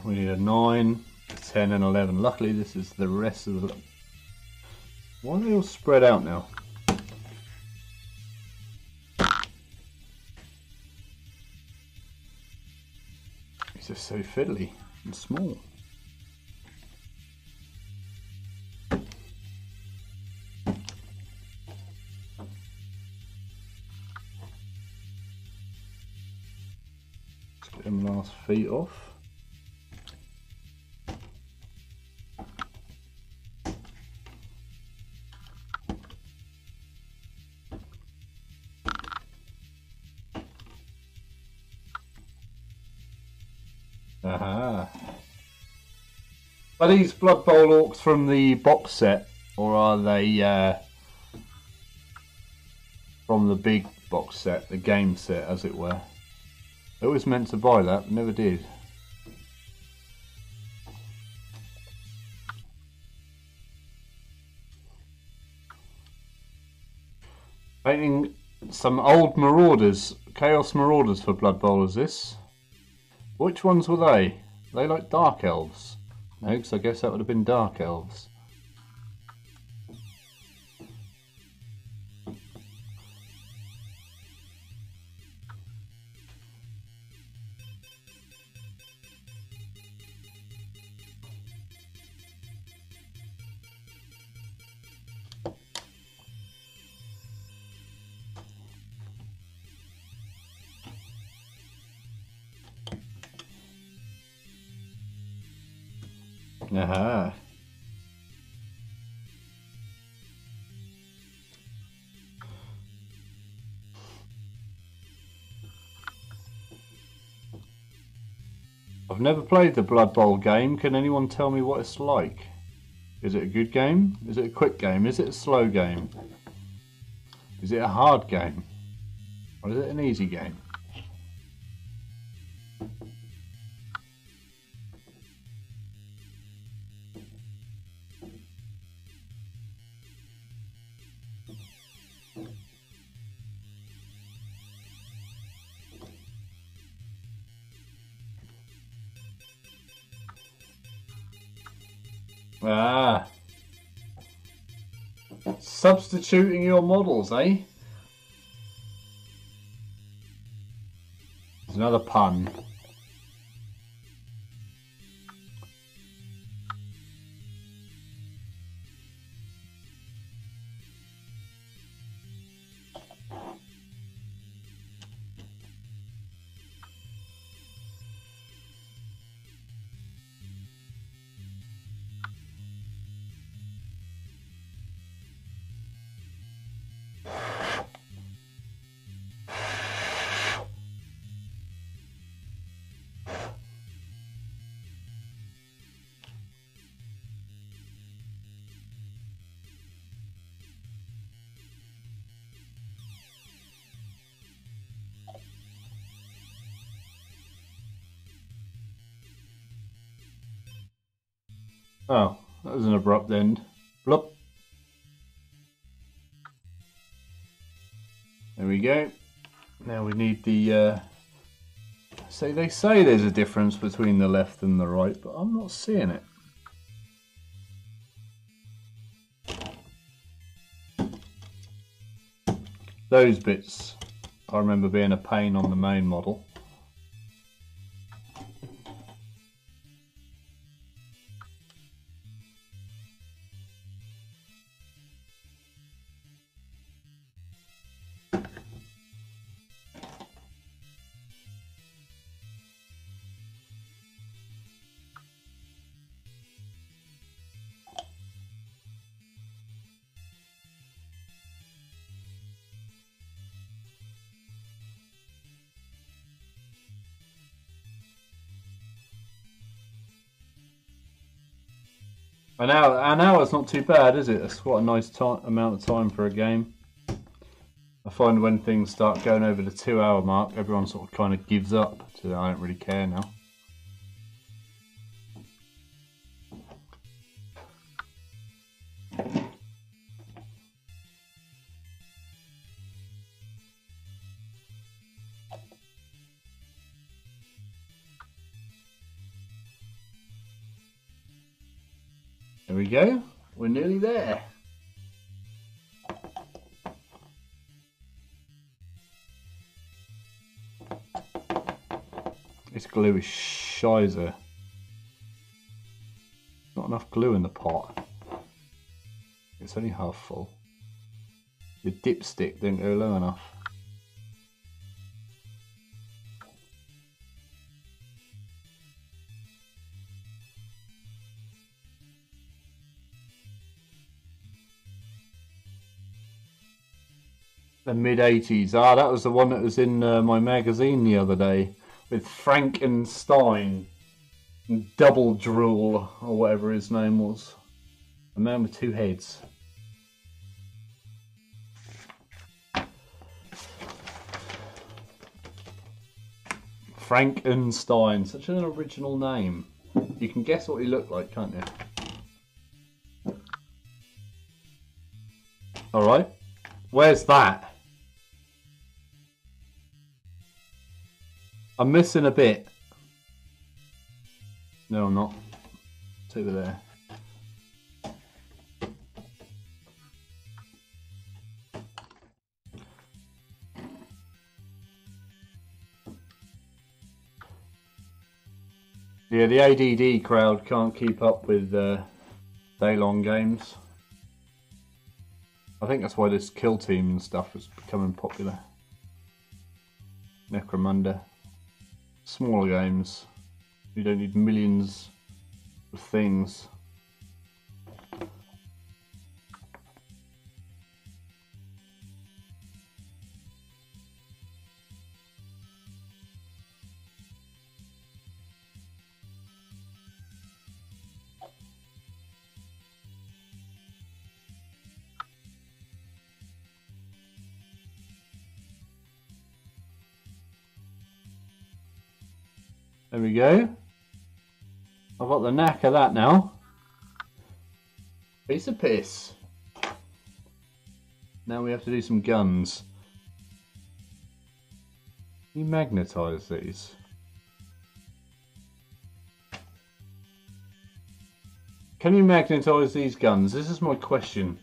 Speaker 1: We need a 9, 10 and 11. Luckily this is the rest of the... Why are they all spread out now? It's just so fiddly and small. Let's get them last feet off. Aha. Are these Blood Bowl orcs from the box set, or are they from the big box set, the game set as it were? I always meant to buy that, but never did. Painting some old Marauders, Chaos Marauders for Blood Bowl is this. Which ones were they? Are they like Dark Elves? No, because I guess that would have been Dark Elves. Aha. I've never played the Blood Bowl game. Can anyone tell me what it's like? Is it a good game? Is it a quick game? Is it a slow game? Is it a hard game? Or is it an easy game? Ah, substituting your models, eh? There's another pun. Oh, that was an abrupt end. Blop. There we go. Now we need the... So they say there's a difference between the left and the right, but I'm not seeing it. Those bits, I remember being a pain on the main model. An hour's not too bad, is it? That's quite a nice amount of time for a game. I find when things start going over the 2 hour mark, everyone sort of kind of gives up. So I don't really care now. There we go. We're nearly there. This glue is shizer. Not enough glue in the pot. It's only half full. The dipstick didn't go low enough. The mid-80s. Ah, that was the one that was in my magazine the other day with Frankenstein and Double Drool or whatever his name was. A man with 2 heads. Frankenstein, such an original name. You can guess what he looked like, can't you? Alright. Where's that? I'm missing a bit. No, I'm not. It's over there. Yeah, the ADD crowd can't keep up with day-long games. I think that's why this kill team and stuff is becoming popular. Necromunda. Smaller games. You don't need millions of things. There we go. I've got the knack of that now. Piece of piss. Now we have to do some guns. Can you magnetise these? Can you magnetise these guns? This is my question.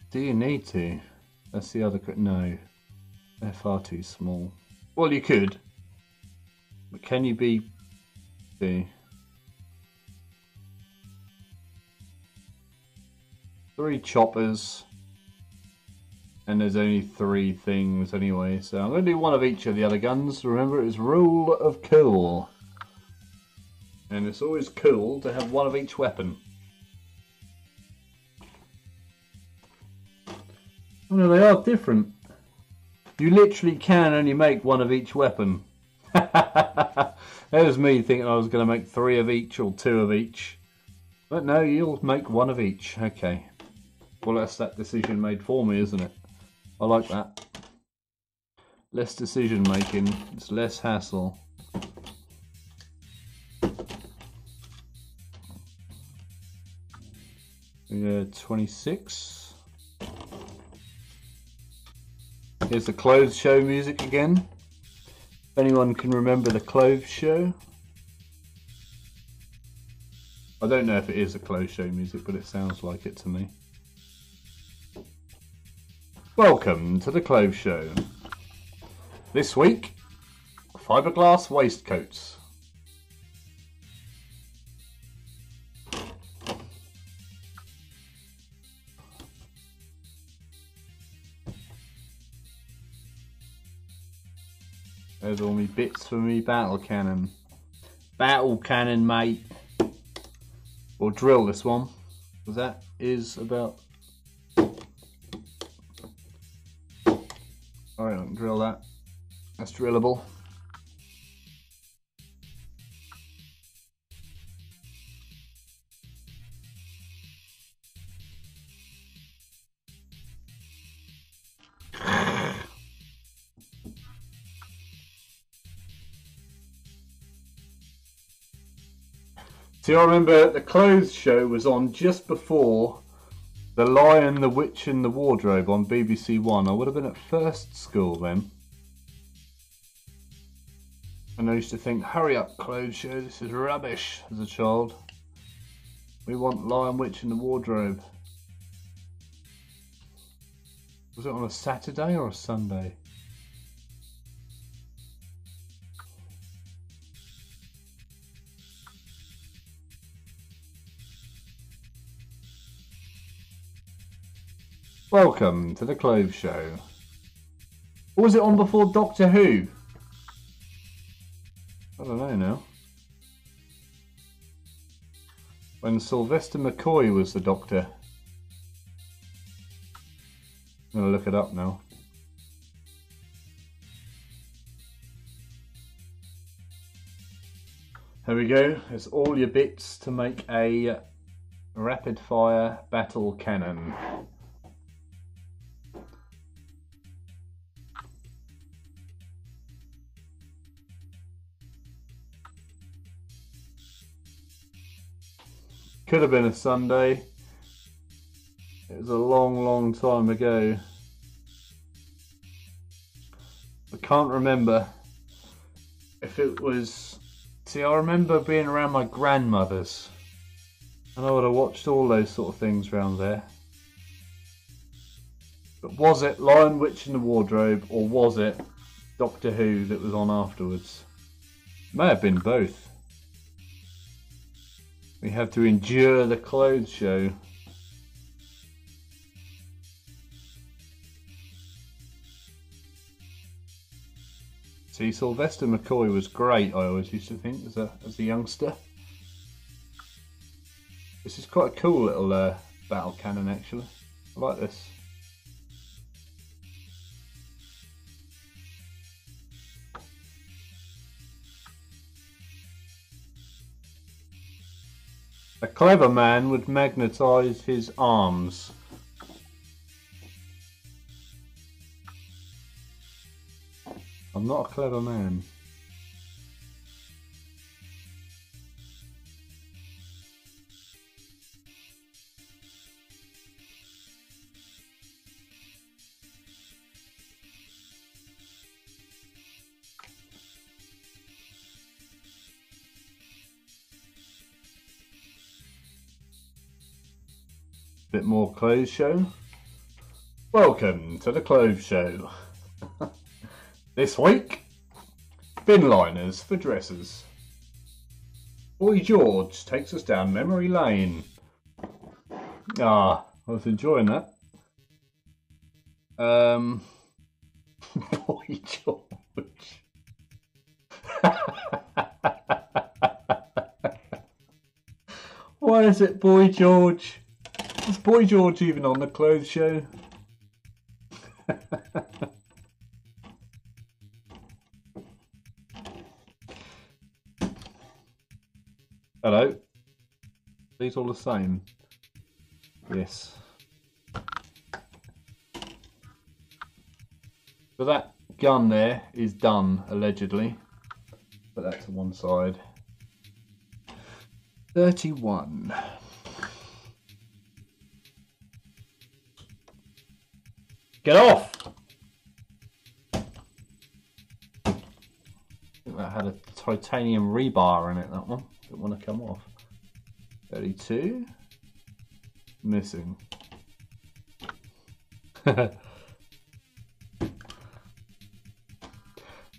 Speaker 1: Do you need to? That's the other... No. They're far too small. Well, you could. But can you be... See. 3 choppers. And there's only 3 things anyway. So I'm going to do one of each of the other guns. Remember, it's rule of cool. And it's always cool to have one of each weapon. Oh no, they are different. You literally can only make one of each weapon. That was me thinking I was going to make 3 of each or 2 of each. But no, you'll make 1 of each. Okay. Well, that's that decision made for me, isn't it? I like that. Less decision making. It's less hassle. 26. Here's the clothes show music again. If anyone can remember the clothes show. I don't know if it is a clothes show music, but it sounds like it to me. Welcome to the clothes show. This week, fiberglass waistcoats. There's all me bits for me battle cannon. Battle cannon, mate. We'll drill this one, because that is about... Alright, I can drill that. That's drillable. See, I remember the clothes show was on just before The Lion, the Witch and the Wardrobe on BBC One. I would have been at first school then. And I used to think, hurry up clothes show, this is rubbish as a child. We want Lion, Witch and the Wardrobe. Was it on a Saturday or a Sunday? Welcome to the clothes show. Or was it on before Doctor Who? I don't know now. When Sylvester McCoy was the Doctor. I'm going to look it up now. There we go. There's all your bits to make a rapid fire battle cannon. Could have been a Sunday. It was a long time ago. I can't remember if it was... See, I remember being around my grandmother's and I would have watched all those sort of things around there. But was it Lion, Witch and the Wardrobe, or was it Doctor Who that was on afterwards? May have been both. We have to endure the clothes show. See, Sylvester McCoy was great, I always used to think, as a youngster. This is quite a cool little battle cannon, actually. I like this. A clever man would magnetise his arms. I'm not a clever man. Bit more clothes show. Welcome to the clothes show. This week, bin liners for dresses. Boy George takes us down memory lane. Ah, I was enjoying that. Boy George. Why is it Boy George? Is Boy George even on the clothes show? Hello. These all the same? Yes. So that gun there is done, allegedly. Put that to one side. 31. Get off! I think that had a titanium rebar in it, that one. Didn't want to come off. 32. Missing.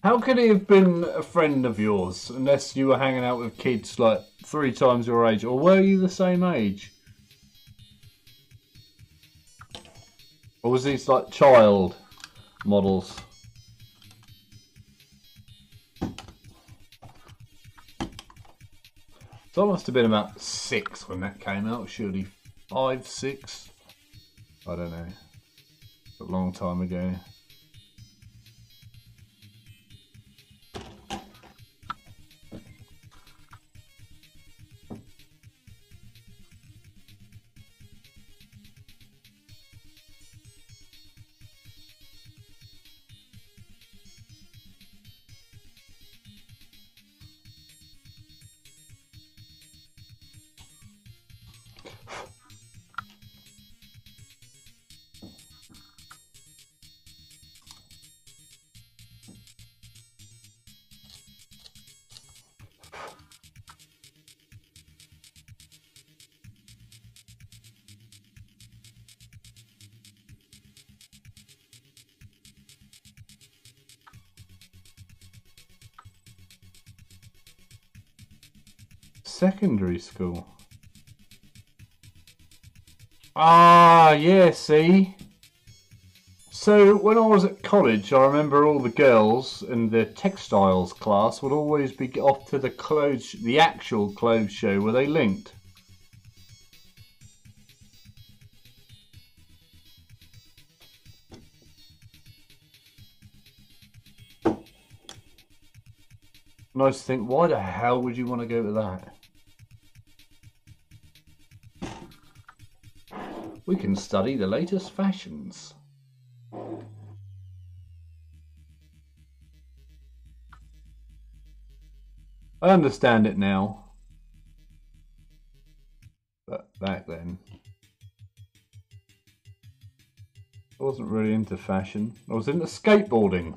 Speaker 1: How could he have been a friend of yours unless you were hanging out with kids like 3 times your age? Or were you the same age? Or was these like child models? So I must have been about 6 when that came out, surely 5, 6? I don't know. A long time ago. Secondary school. Ah, yeah, see? So when I was at college, I remember all the girls in the textiles class would always be off to the actual clothes show where they linked. And I used to think, why the hell would you want to go to that? We can study the latest fashions. I understand it now. But back then, I wasn't really into fashion. I was into skateboarding,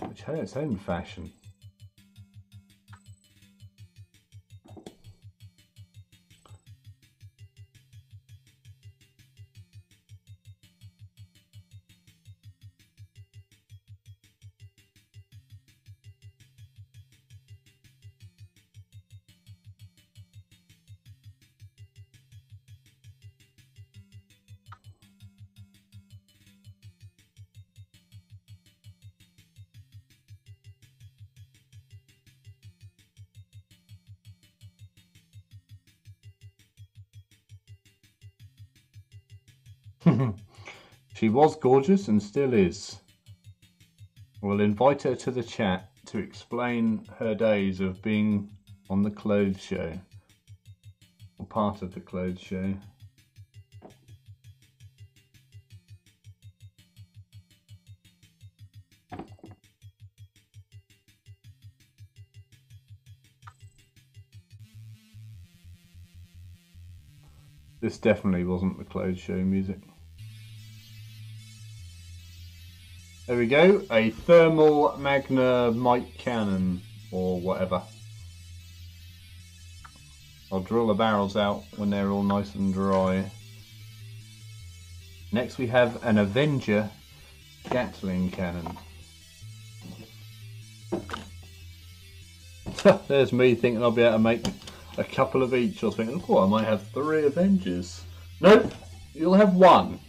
Speaker 1: which had its own fashion. She was gorgeous and still is. We'll invite her to the chat to explain her days of being on the clothes show, or part of the clothes show. This definitely wasn't the clothes show music. There we go, a thermal magna mic cannon, or whatever. I'll drill the barrels out when they're all nice and dry. Next we have an Avenger Gatling cannon. There's me thinking I'll be able to make a couple of each. I was thinking, oh, I might have 3 Avengers. Nope, you'll have 1.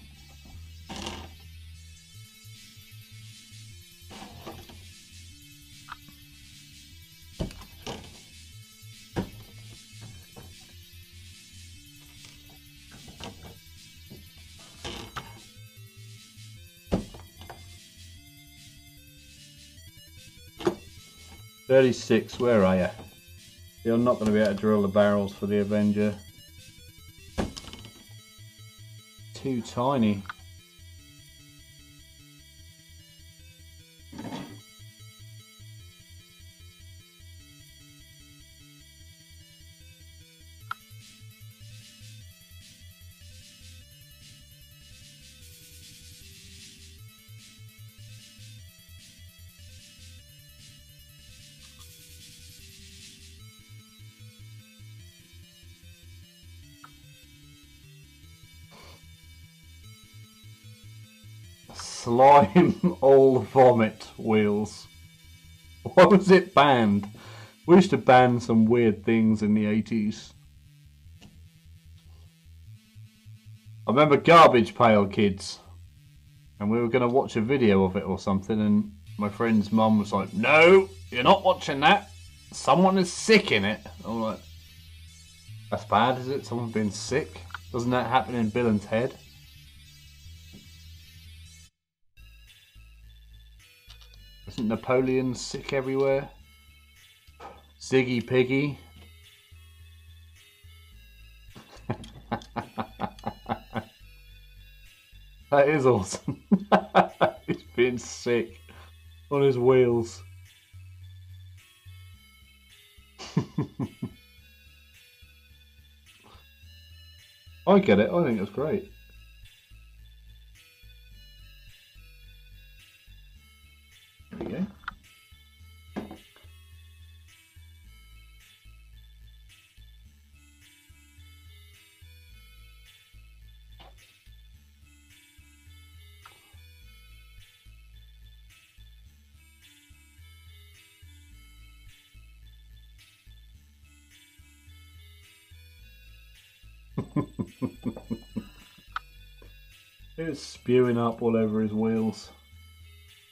Speaker 1: $36, where are you? You're not going to be able to drill the barrels for the Avenger. Too tiny. Slime all vomit wheels. Why was it banned? We used to ban some weird things in the 80s. I remember Garbage Pail Kids. And we were going to watch a video of it or something, and my friend's mum was like, "No, you're not watching that. Someone is sick in it." I'm like, "That's bad, is it? Someone's been sick? Doesn't that happen in Bill and Ted?" Isn't Napoleon sick everywhere? Ziggy Piggy? That is awesome. He's been sick on his wheels. I get it. I think it's great. There we go. It was spewing up all over his wheels.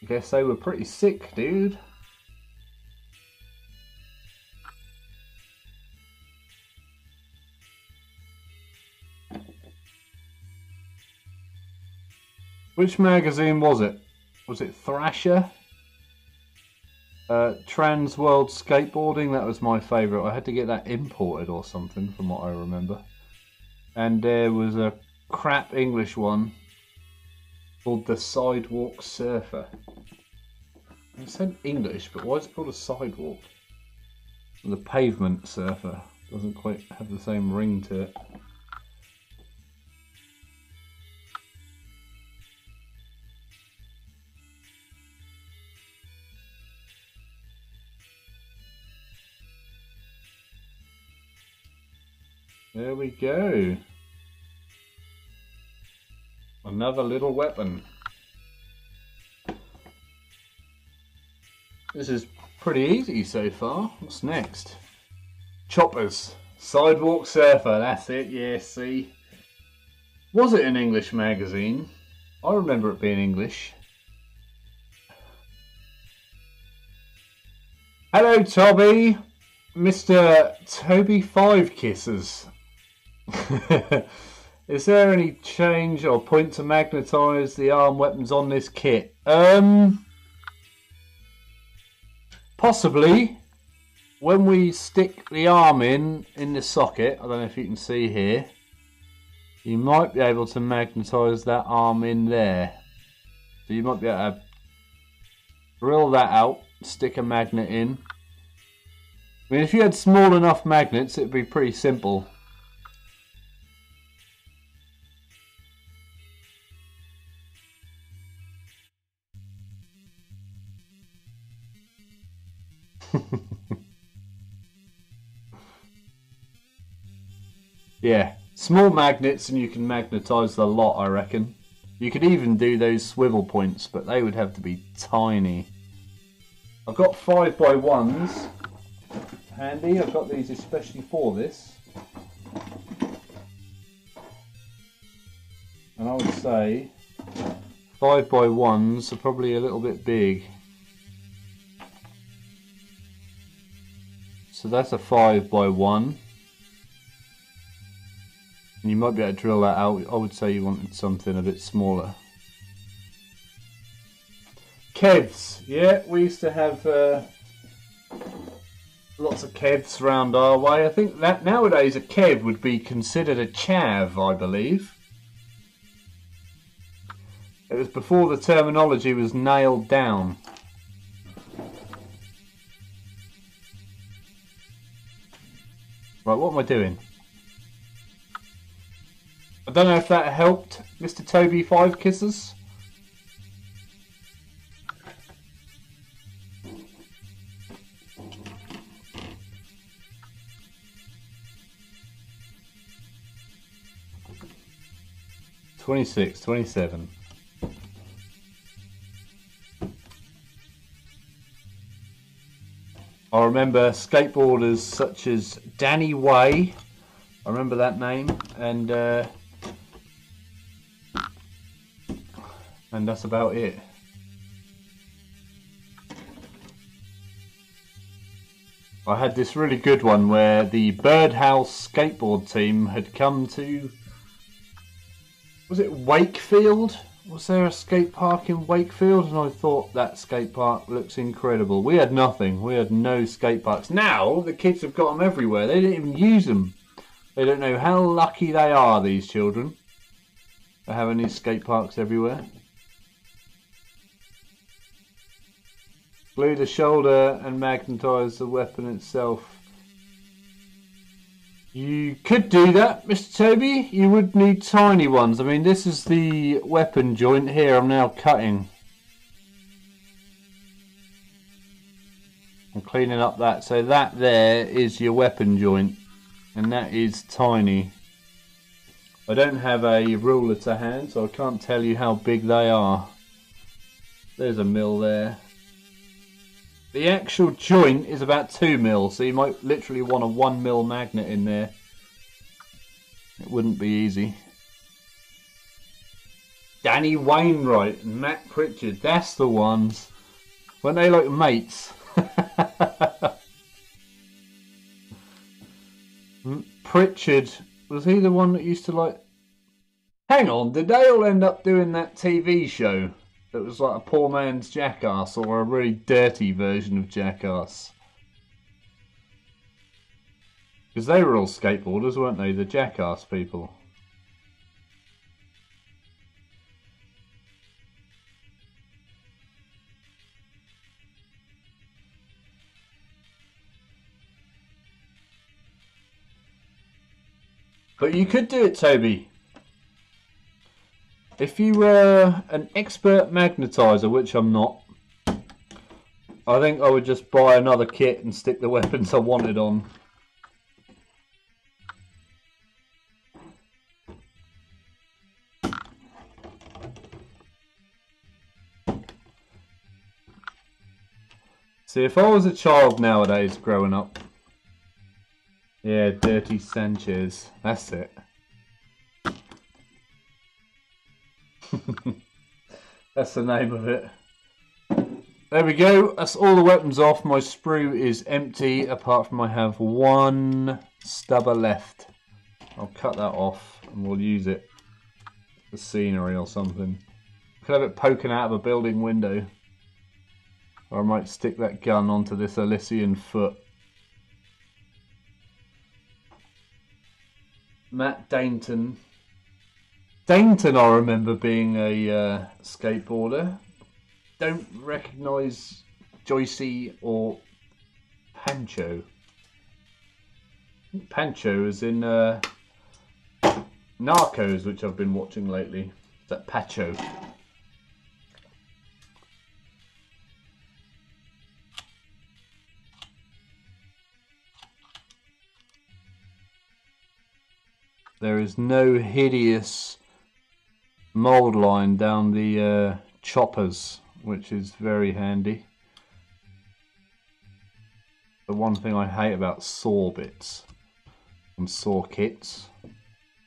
Speaker 1: I guess they were pretty sick, dude. Which magazine was it? Was it Thrasher? Trans World Skateboarding, that was my favourite. I had to get that imported or something from what I remember. And there was a crap English one called the Sidewalk Surfer. I said English, but why is it called a sidewalk? The Pavement Surfer doesn't quite have the same ring to it. There we go. Another little weapon. This is pretty easy so far. What's next? Choppers. Sidewalk Surfer. That's it. Yeah, see. Was it an English magazine? I remember it being English. Hello, Toby. Mr. Toby Five Kisses. Is there any change or point to magnetise the arm weapons on this kit? Possibly. When we stick the arm in the socket, I don't know if you can see here, you might be able to magnetise that arm in there. So you might be able to drill that out, stick a magnet in. I mean, if you had small enough magnets, it'd be pretty simple. Yeah, small magnets and you can magnetise the lot, I reckon. You could even do those swivel points, but they would have to be tiny. I've got 5x1s handy. I've got these especially for this. And I would say 5x1s are probably a little bit big. So that's a 5x1. And you might be able to drill that out. I would say you wanted something a bit smaller. Kevs. Yeah, we used to have lots of kevs round our way. I think that nowadays a kev would be considered a chav, I believe. It was before the terminology was nailed down. Right, what am I doing? I don't know if that helped, Mr. Toby Five Kisses. $26, $27. I remember skateboarders such as Danny Way. I remember that name, and that's about it. I had this really good one where the Birdhouse skateboard team had come to, was it Wakefield? Was there a skate park in Wakefield? And I thought that skate park looks incredible. We had nothing. We had no skate parks. Now the kids have got them everywhere. They didn't even use them. They don't know how lucky they are, these children, for having these skate parks everywhere. Glue the shoulder and magnetise the weapon itself. You could do that, Mr. Toby. You would need tiny ones. I mean, this is the weapon joint here I'm now cutting. I'm cleaning up that. So that there is your weapon joint. And that is tiny. I don't have a ruler to hand, so I can't tell you how big they are. There's a mil there. The actual joint is about 2 mil, so you might literally want a 1 mil magnet in there. It wouldn't be easy. Danny Wainwright and Matt Pritchard, that's the ones. Weren't they like mates? Pritchard, was he the one that used to like... Hang on, did they all end up doing that TV show? That was like a poor man's Jackass, or a really dirty version of Jackass. Because they were all skateboarders, weren't they? The Jackass people. But you could do it, Toby. If you were an expert magnetizer, which I'm not, I think I would just buy another kit and stick the weapons I wanted on. See, if I was a child nowadays growing up, yeah, Dirty Sanchez, that's it. That's the name of it. There we go. That's all the weapons off. My sprue is empty, apart from I have one stubber left. I'll cut that off and we'll use it for scenery or something. Could have it poking out of a building window. Or I might stick that gun onto this Elysian foot. Matt Dainton. Dainton, I remember being a skateboarder. Don't recognise Joycey or Pancho. Pancho is in Narcos, which I've been watching lately. Is that Pacho? There is no hideous mould line down the choppers, which is very handy. The one thing I hate about saw bits and saw kits,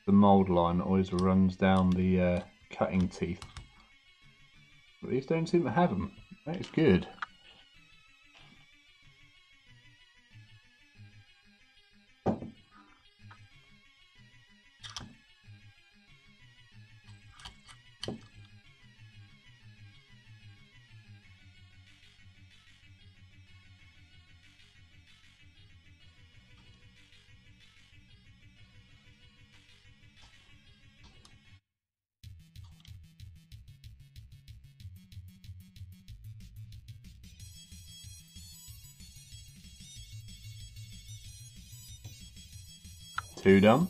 Speaker 1: the mould line always runs down the cutting teeth. But these don't seem to have them. That is good. Two done.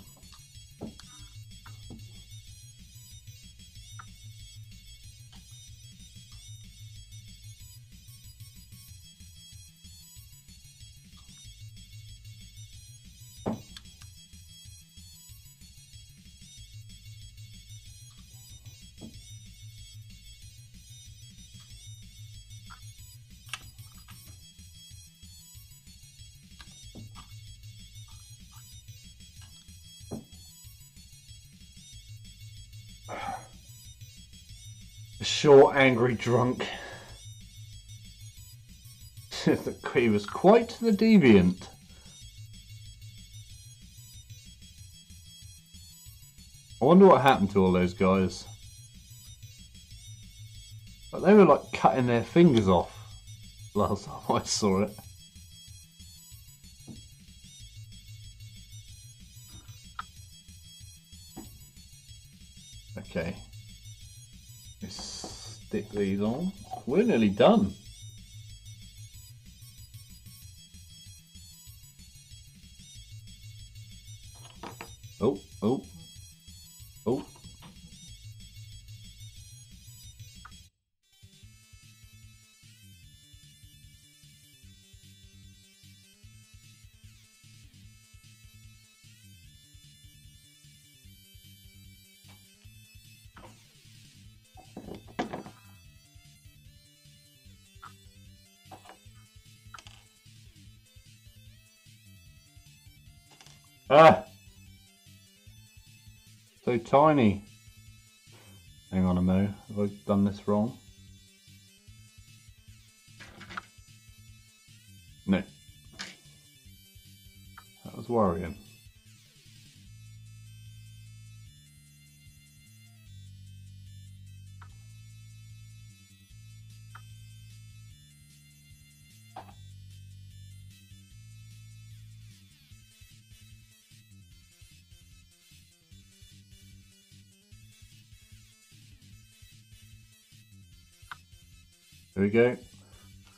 Speaker 1: A short, angry drunk. He was quite the deviant. I wonder what happened to all those guys. But they were like cutting their fingers off last time I saw it. Okay. Let's stick these on. We're nearly done. Oh, oh, oh. Ah! So tiny. Hang on a mo, have I done this wrong? No. That was worrying. There we go.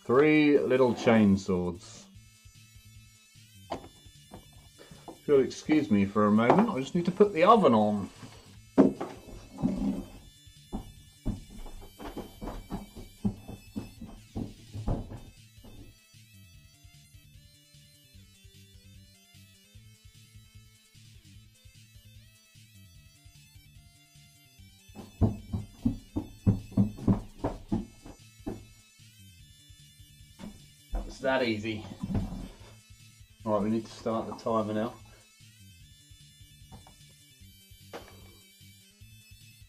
Speaker 1: 3 little chain swords. If you'll excuse me for a moment, I just need to put the oven on. It's that easy. Right, we need to start the timer now.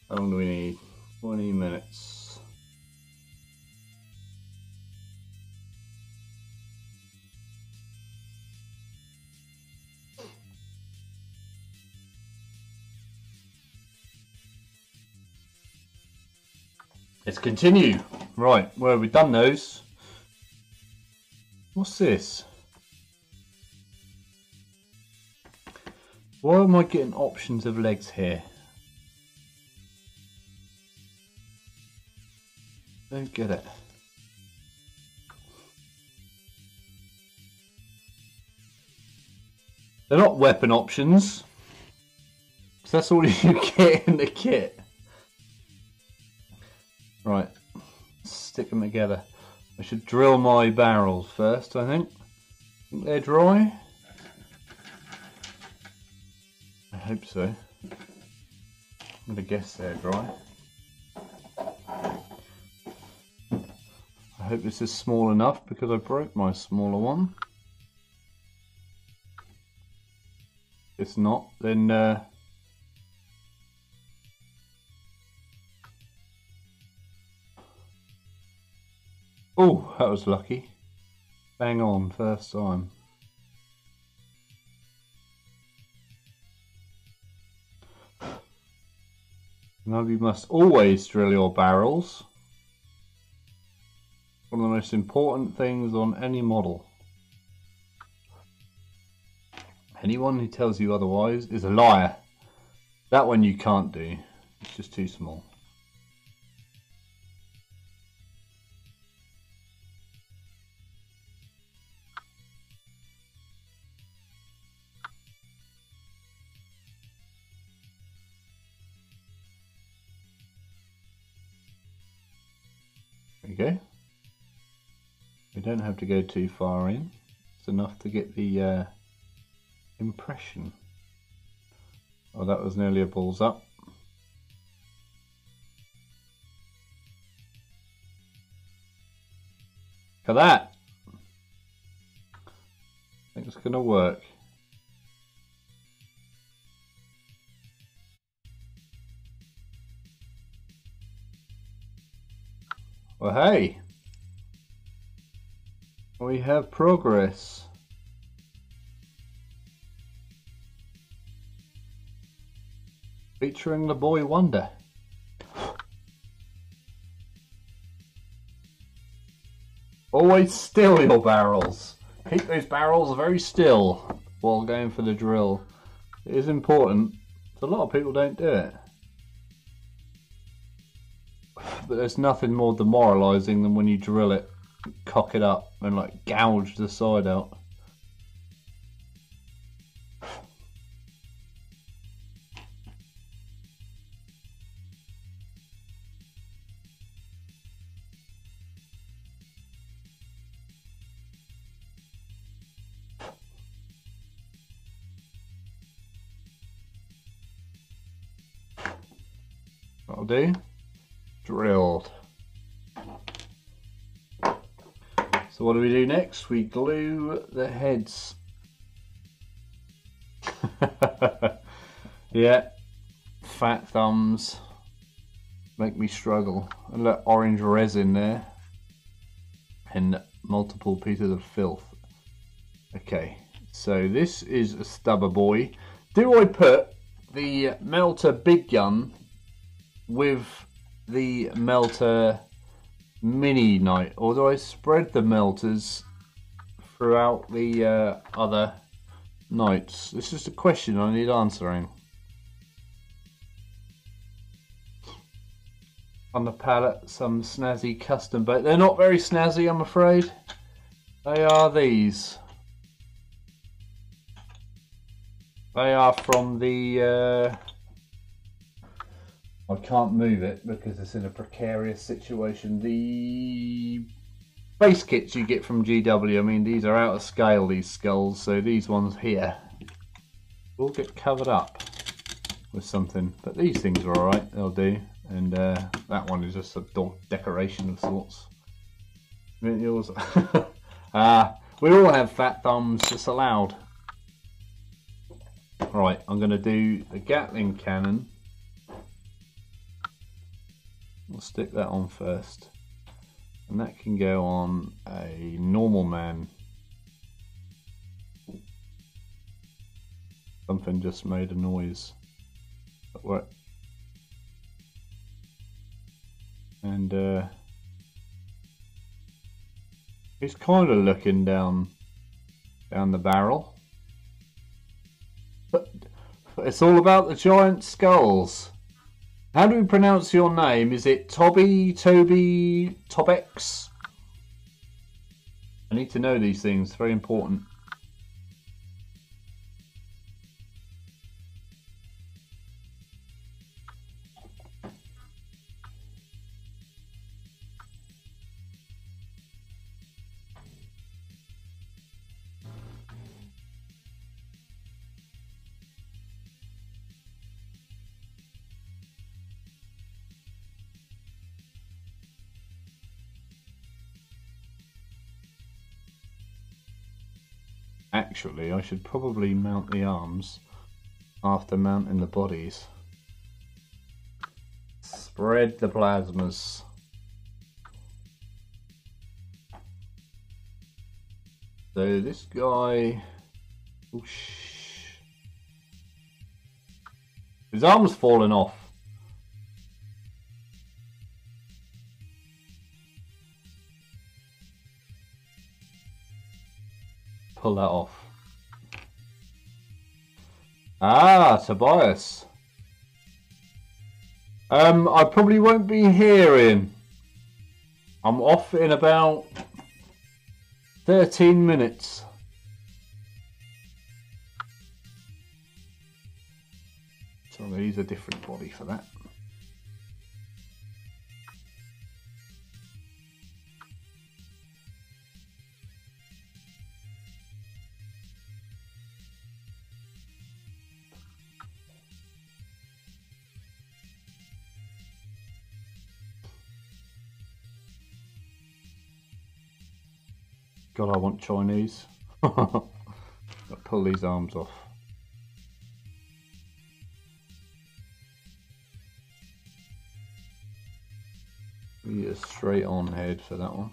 Speaker 1: How long do we need? 20 minutes. Let's continue. Right, well, we've done those. What's this? Why am I getting options of legs here? Don't get it. They're not weapon options. So that's all you get in the kit. Right, stick them together. I should drill my barrels first, I think. Think they're dry? I hope so. I'm going to guess they're dry. I hope this is small enough because I broke my smaller one. If it's not, then oh, that was lucky. Bang on, first time. Now you must always drill your barrels. One of the most important things on any model. Anyone who tells you otherwise is a liar. That one you can't do. It's just too small. There you go. We don't have to go too far in. It's enough to get the impression. Oh, that was nearly a balls up. Look at that. I think it's going to work. Well, hey, we have progress. Featuring the boy wonder. Always still your barrels. Keep those barrels very still while going for the drill. It is important. A lot of people don't do it. But there's nothing more demoralising than when you drill it, cock it up and like gouge the side out. That'll do. Drilled. So what do we do next? We glue the heads. Yeah, fat thumbs make me struggle. A little orange resin there and multiple pieces of filth. Okay, so this is a stubber boy. Do I put the melter big gun with the melter mini night, or do I spread the melters throughout the other nights? This is a question I need answering. On the palette, some snazzy custom bait. They're not very snazzy, I'm afraid. They are these. They are from the I can't move it because it's in a precarious situation. The base kits you get from GW, I mean, these are out of scale, these skulls, so these ones here will get covered up with something. But these things are alright, they'll do. And that one is just a decoration of sorts. Yours. We all have fat thumbs, just allowed. Right, I'm going to do the Gatling cannon. We'll stick that on first, and that can go on a normal man. Something just made a noise at work, and he's kind of looking down the barrel, but it's all about the giant skulls. How do we pronounce your name? Is it Toby, Tobex? I need to know these things, very important. Actually, I should probably mount the arms after mounting the bodies. Spread the plasmas. So this guy, his arm's fallen off. Pull that off. Ah, Tobias. I probably won't be here, Ian. I'm off in about 13 minutes. So I'll use a different body for that. God, I want Chinese. I'll pull these arms off. We get a straight on head for that one.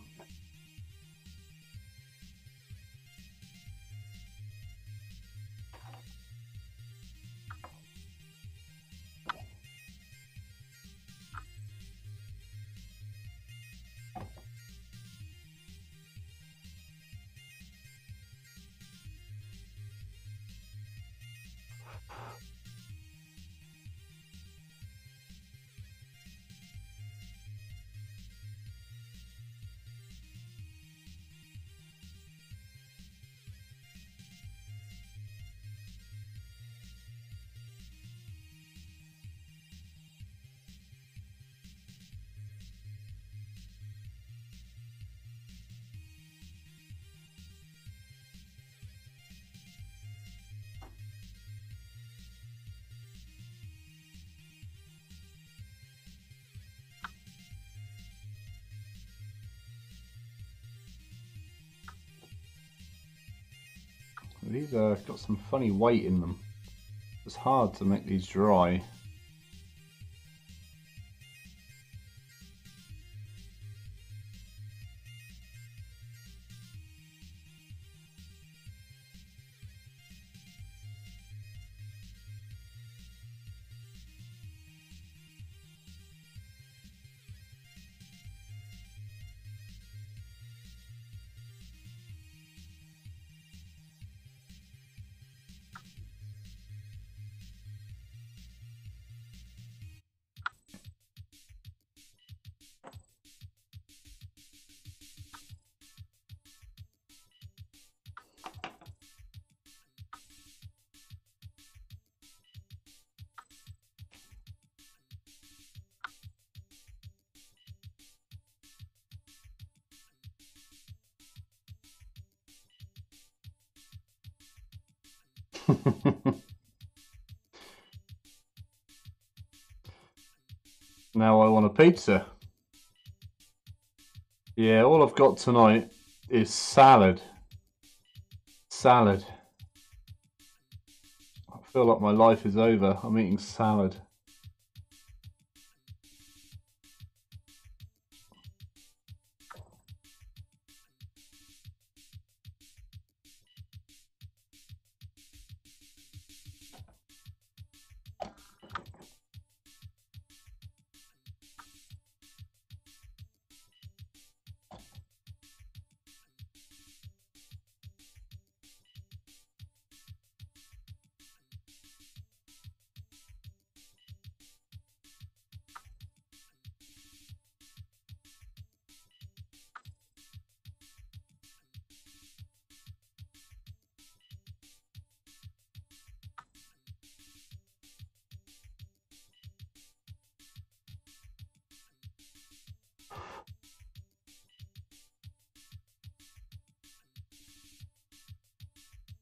Speaker 1: These got some funny weight in them. It's hard to make these dry. Now I want a pizza. Yeah, all I've got tonight is salad. Salad. I feel like my life is over. I'm eating salad.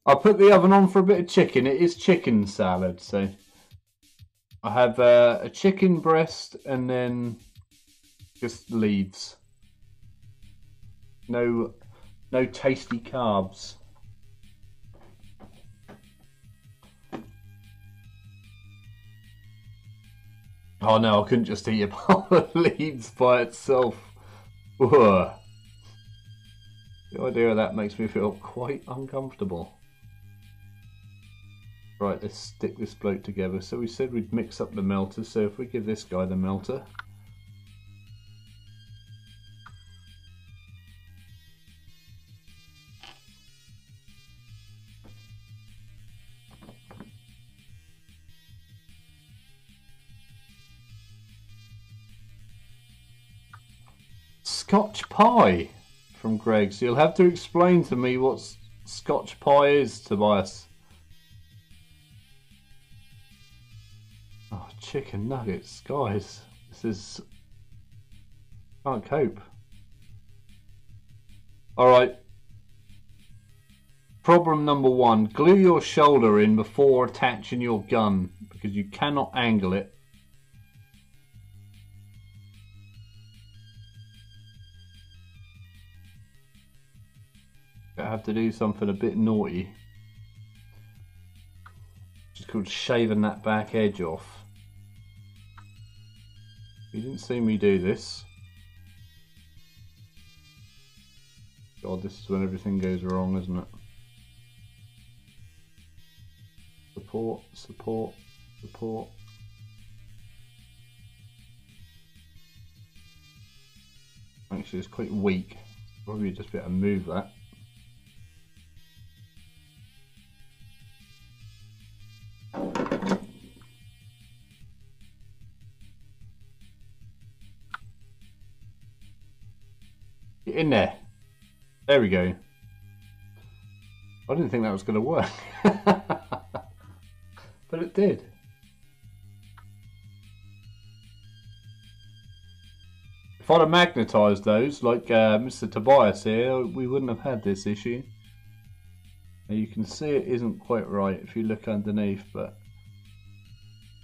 Speaker 1: I put the oven on for a bit of chicken. It is chicken salad, so I have a chicken breast and then just leaves. No tasty carbs. Oh no, I couldn't just eat a bowl of leaves by itself. Ugh. The idea of that makes me feel quite uncomfortable. Right, let's stick this bloke together. So we said we'd mix up the melter, so if we give this guy the melter. Scotch pie from Greg. So you'll have to explain to me what Scotch pie is, Tobias. Oh, chicken nuggets, guys. This is... can't cope. Alright. Problem number one. Glue your shoulder in before attaching your gun, because you cannot angle it. I have to do something a bit naughty. It's called shaving that back edge off. You didn't see me do this. God, this is when everything goes wrong, isn't it? Support, support, support. Actually, it's quite weak. Probably just be able to move that. Get in there. There we go. I didn't think that was going to work. But it did. If I'd have magnetised those, like Mr. Tobias here, we wouldn't have had this issue. Now you can see it isn't quite right if you look underneath, but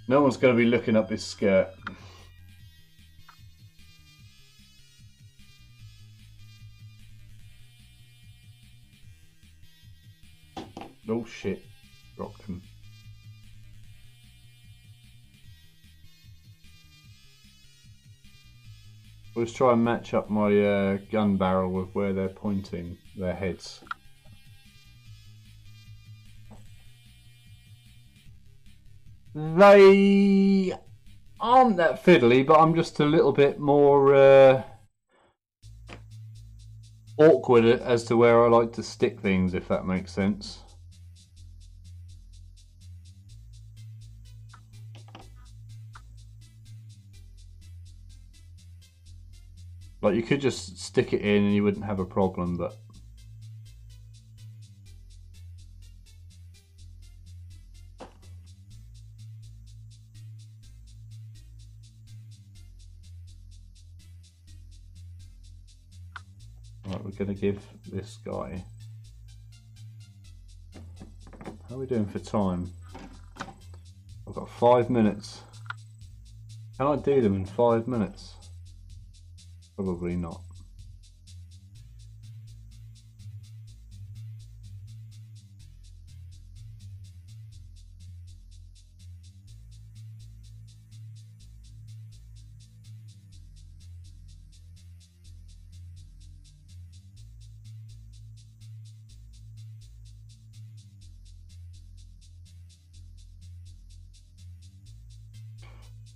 Speaker 1: no one's going to be looking up his skirt. Oh shit, dropped him. Let's try and match up my gun barrel with where they're pointing their heads. They aren't that fiddly, but I'm just a little bit more awkward as to where I like to stick things, if that makes sense. Like, you could just stick it in and you wouldn't have a problem, but right, we're going to give this guy. How are we doing for time? I've got 5 minutes. Can I do them in 5 minutes? Probably not.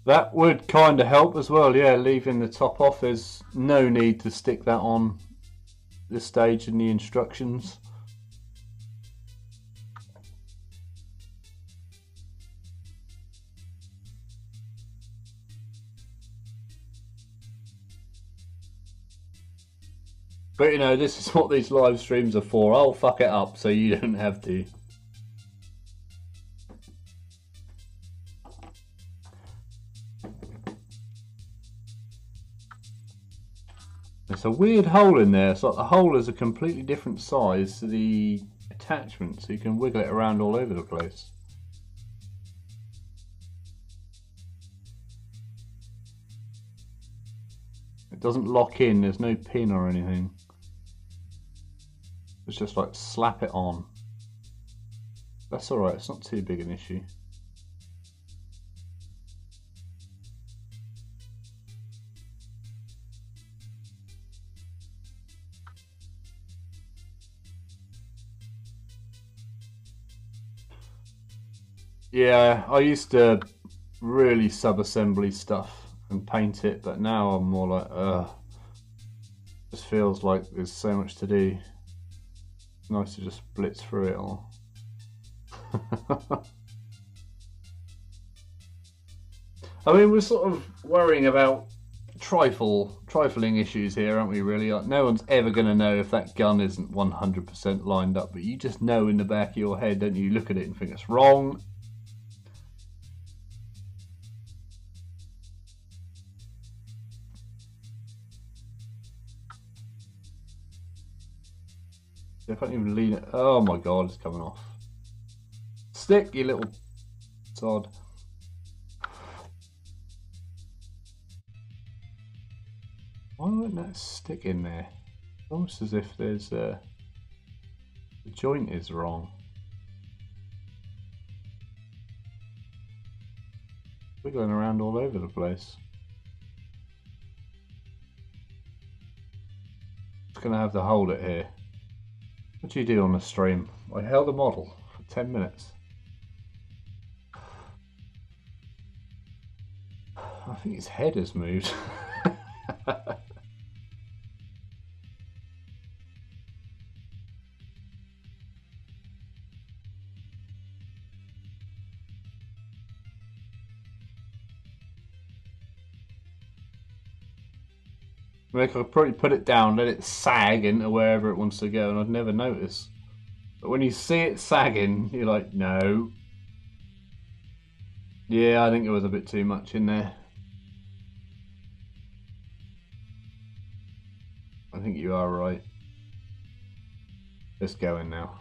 Speaker 1: That would kind of help as well, yeah, leaving the top off. There's no need to stick that on this stage in the instructions. But you know, this is what these live streams are for. I'll fuck it up so you don't have to. It's a weird hole in there. It's like the hole is a completely different size to the attachment, so you can wiggle it around all over the place. It doesn't lock in, there's no pin or anything. It's just like slap it on. That's alright, it's not too big an issue. Yeah, I used to really sub-assembly stuff and paint it, but now I'm more like, ugh. Just feels like there's so much to do. It's nice to just blitz through it all. I mean, we're sort of worrying about trifling issues here, aren't we, really? Like, no one's ever going to know if that gun isn't 100% lined up, but you just know in the back of your head, don't you? You look at it and think it's wrong. I can't even lean it. Oh my god, it's coming off. Stick, you little sod. Why wouldn't that stick in there? It's almost as if there's the joint is wrong. Wiggling around all over the place. Just gonna have to hold it here. What do you do on the stream? I held a model for 10 minutes. I think his head has moved. I could probably put it down, let it sag into wherever it wants to go, and I'd never notice. But when you see it sagging, you're like, no. Yeah, I think there was a bit too much in there. I think you are right. Let's go in now.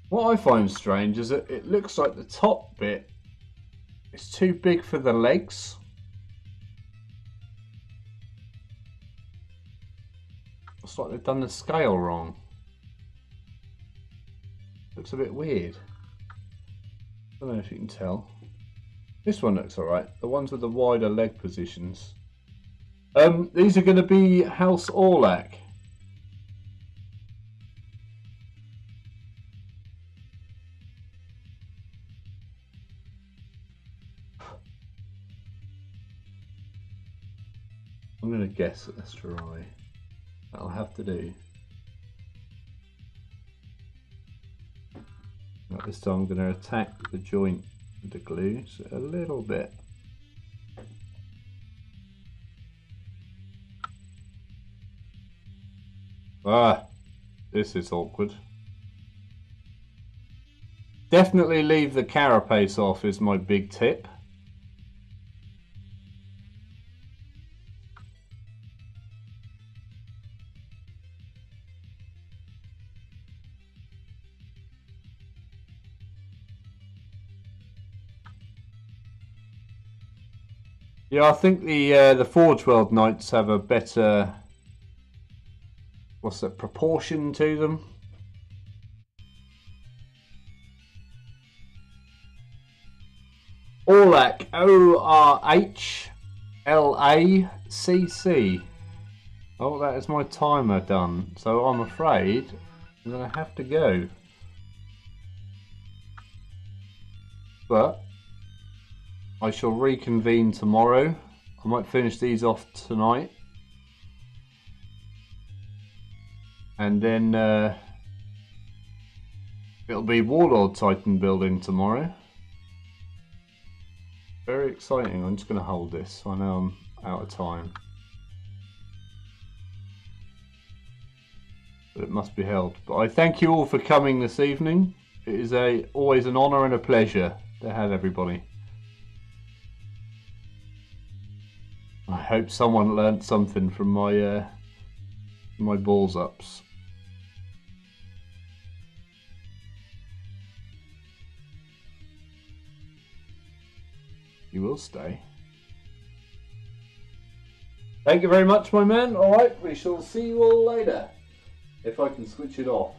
Speaker 1: What I find strange is that it looks like the top bit is too big for the legs. It's like they've done the scale wrong. Looks a bit weird. I don't know if you can tell. This one looks alright. The ones with the wider leg positions. These are going to be House Orlac. I'm going to guess at this try. That'll have to do. Now this time I'm going to attack the joint with the glue, so a little bit. Ah, this is awkward. Definitely leave the carapace off is my big tip. Yeah, I think the Forge World Knights have a better, what's that, proportion to them. Orlac, O-R-H-L-A-C-C. Oh, that is my timer done. So I'm afraid I'm going to have to go. But I shall reconvene tomorrow. I might finish these off tonight. And then it'll be Warlord Titan building tomorrow. Very exciting. I'm just going to hold this. I know I'm out of time. But it must be held. But I thank you all for coming this evening. It is always an honour and a pleasure to have everybody. I hope someone learnt something from my balls ups. You will stay. Thank you very much, my man. Alright, we shall see you all later. If I can switch it off.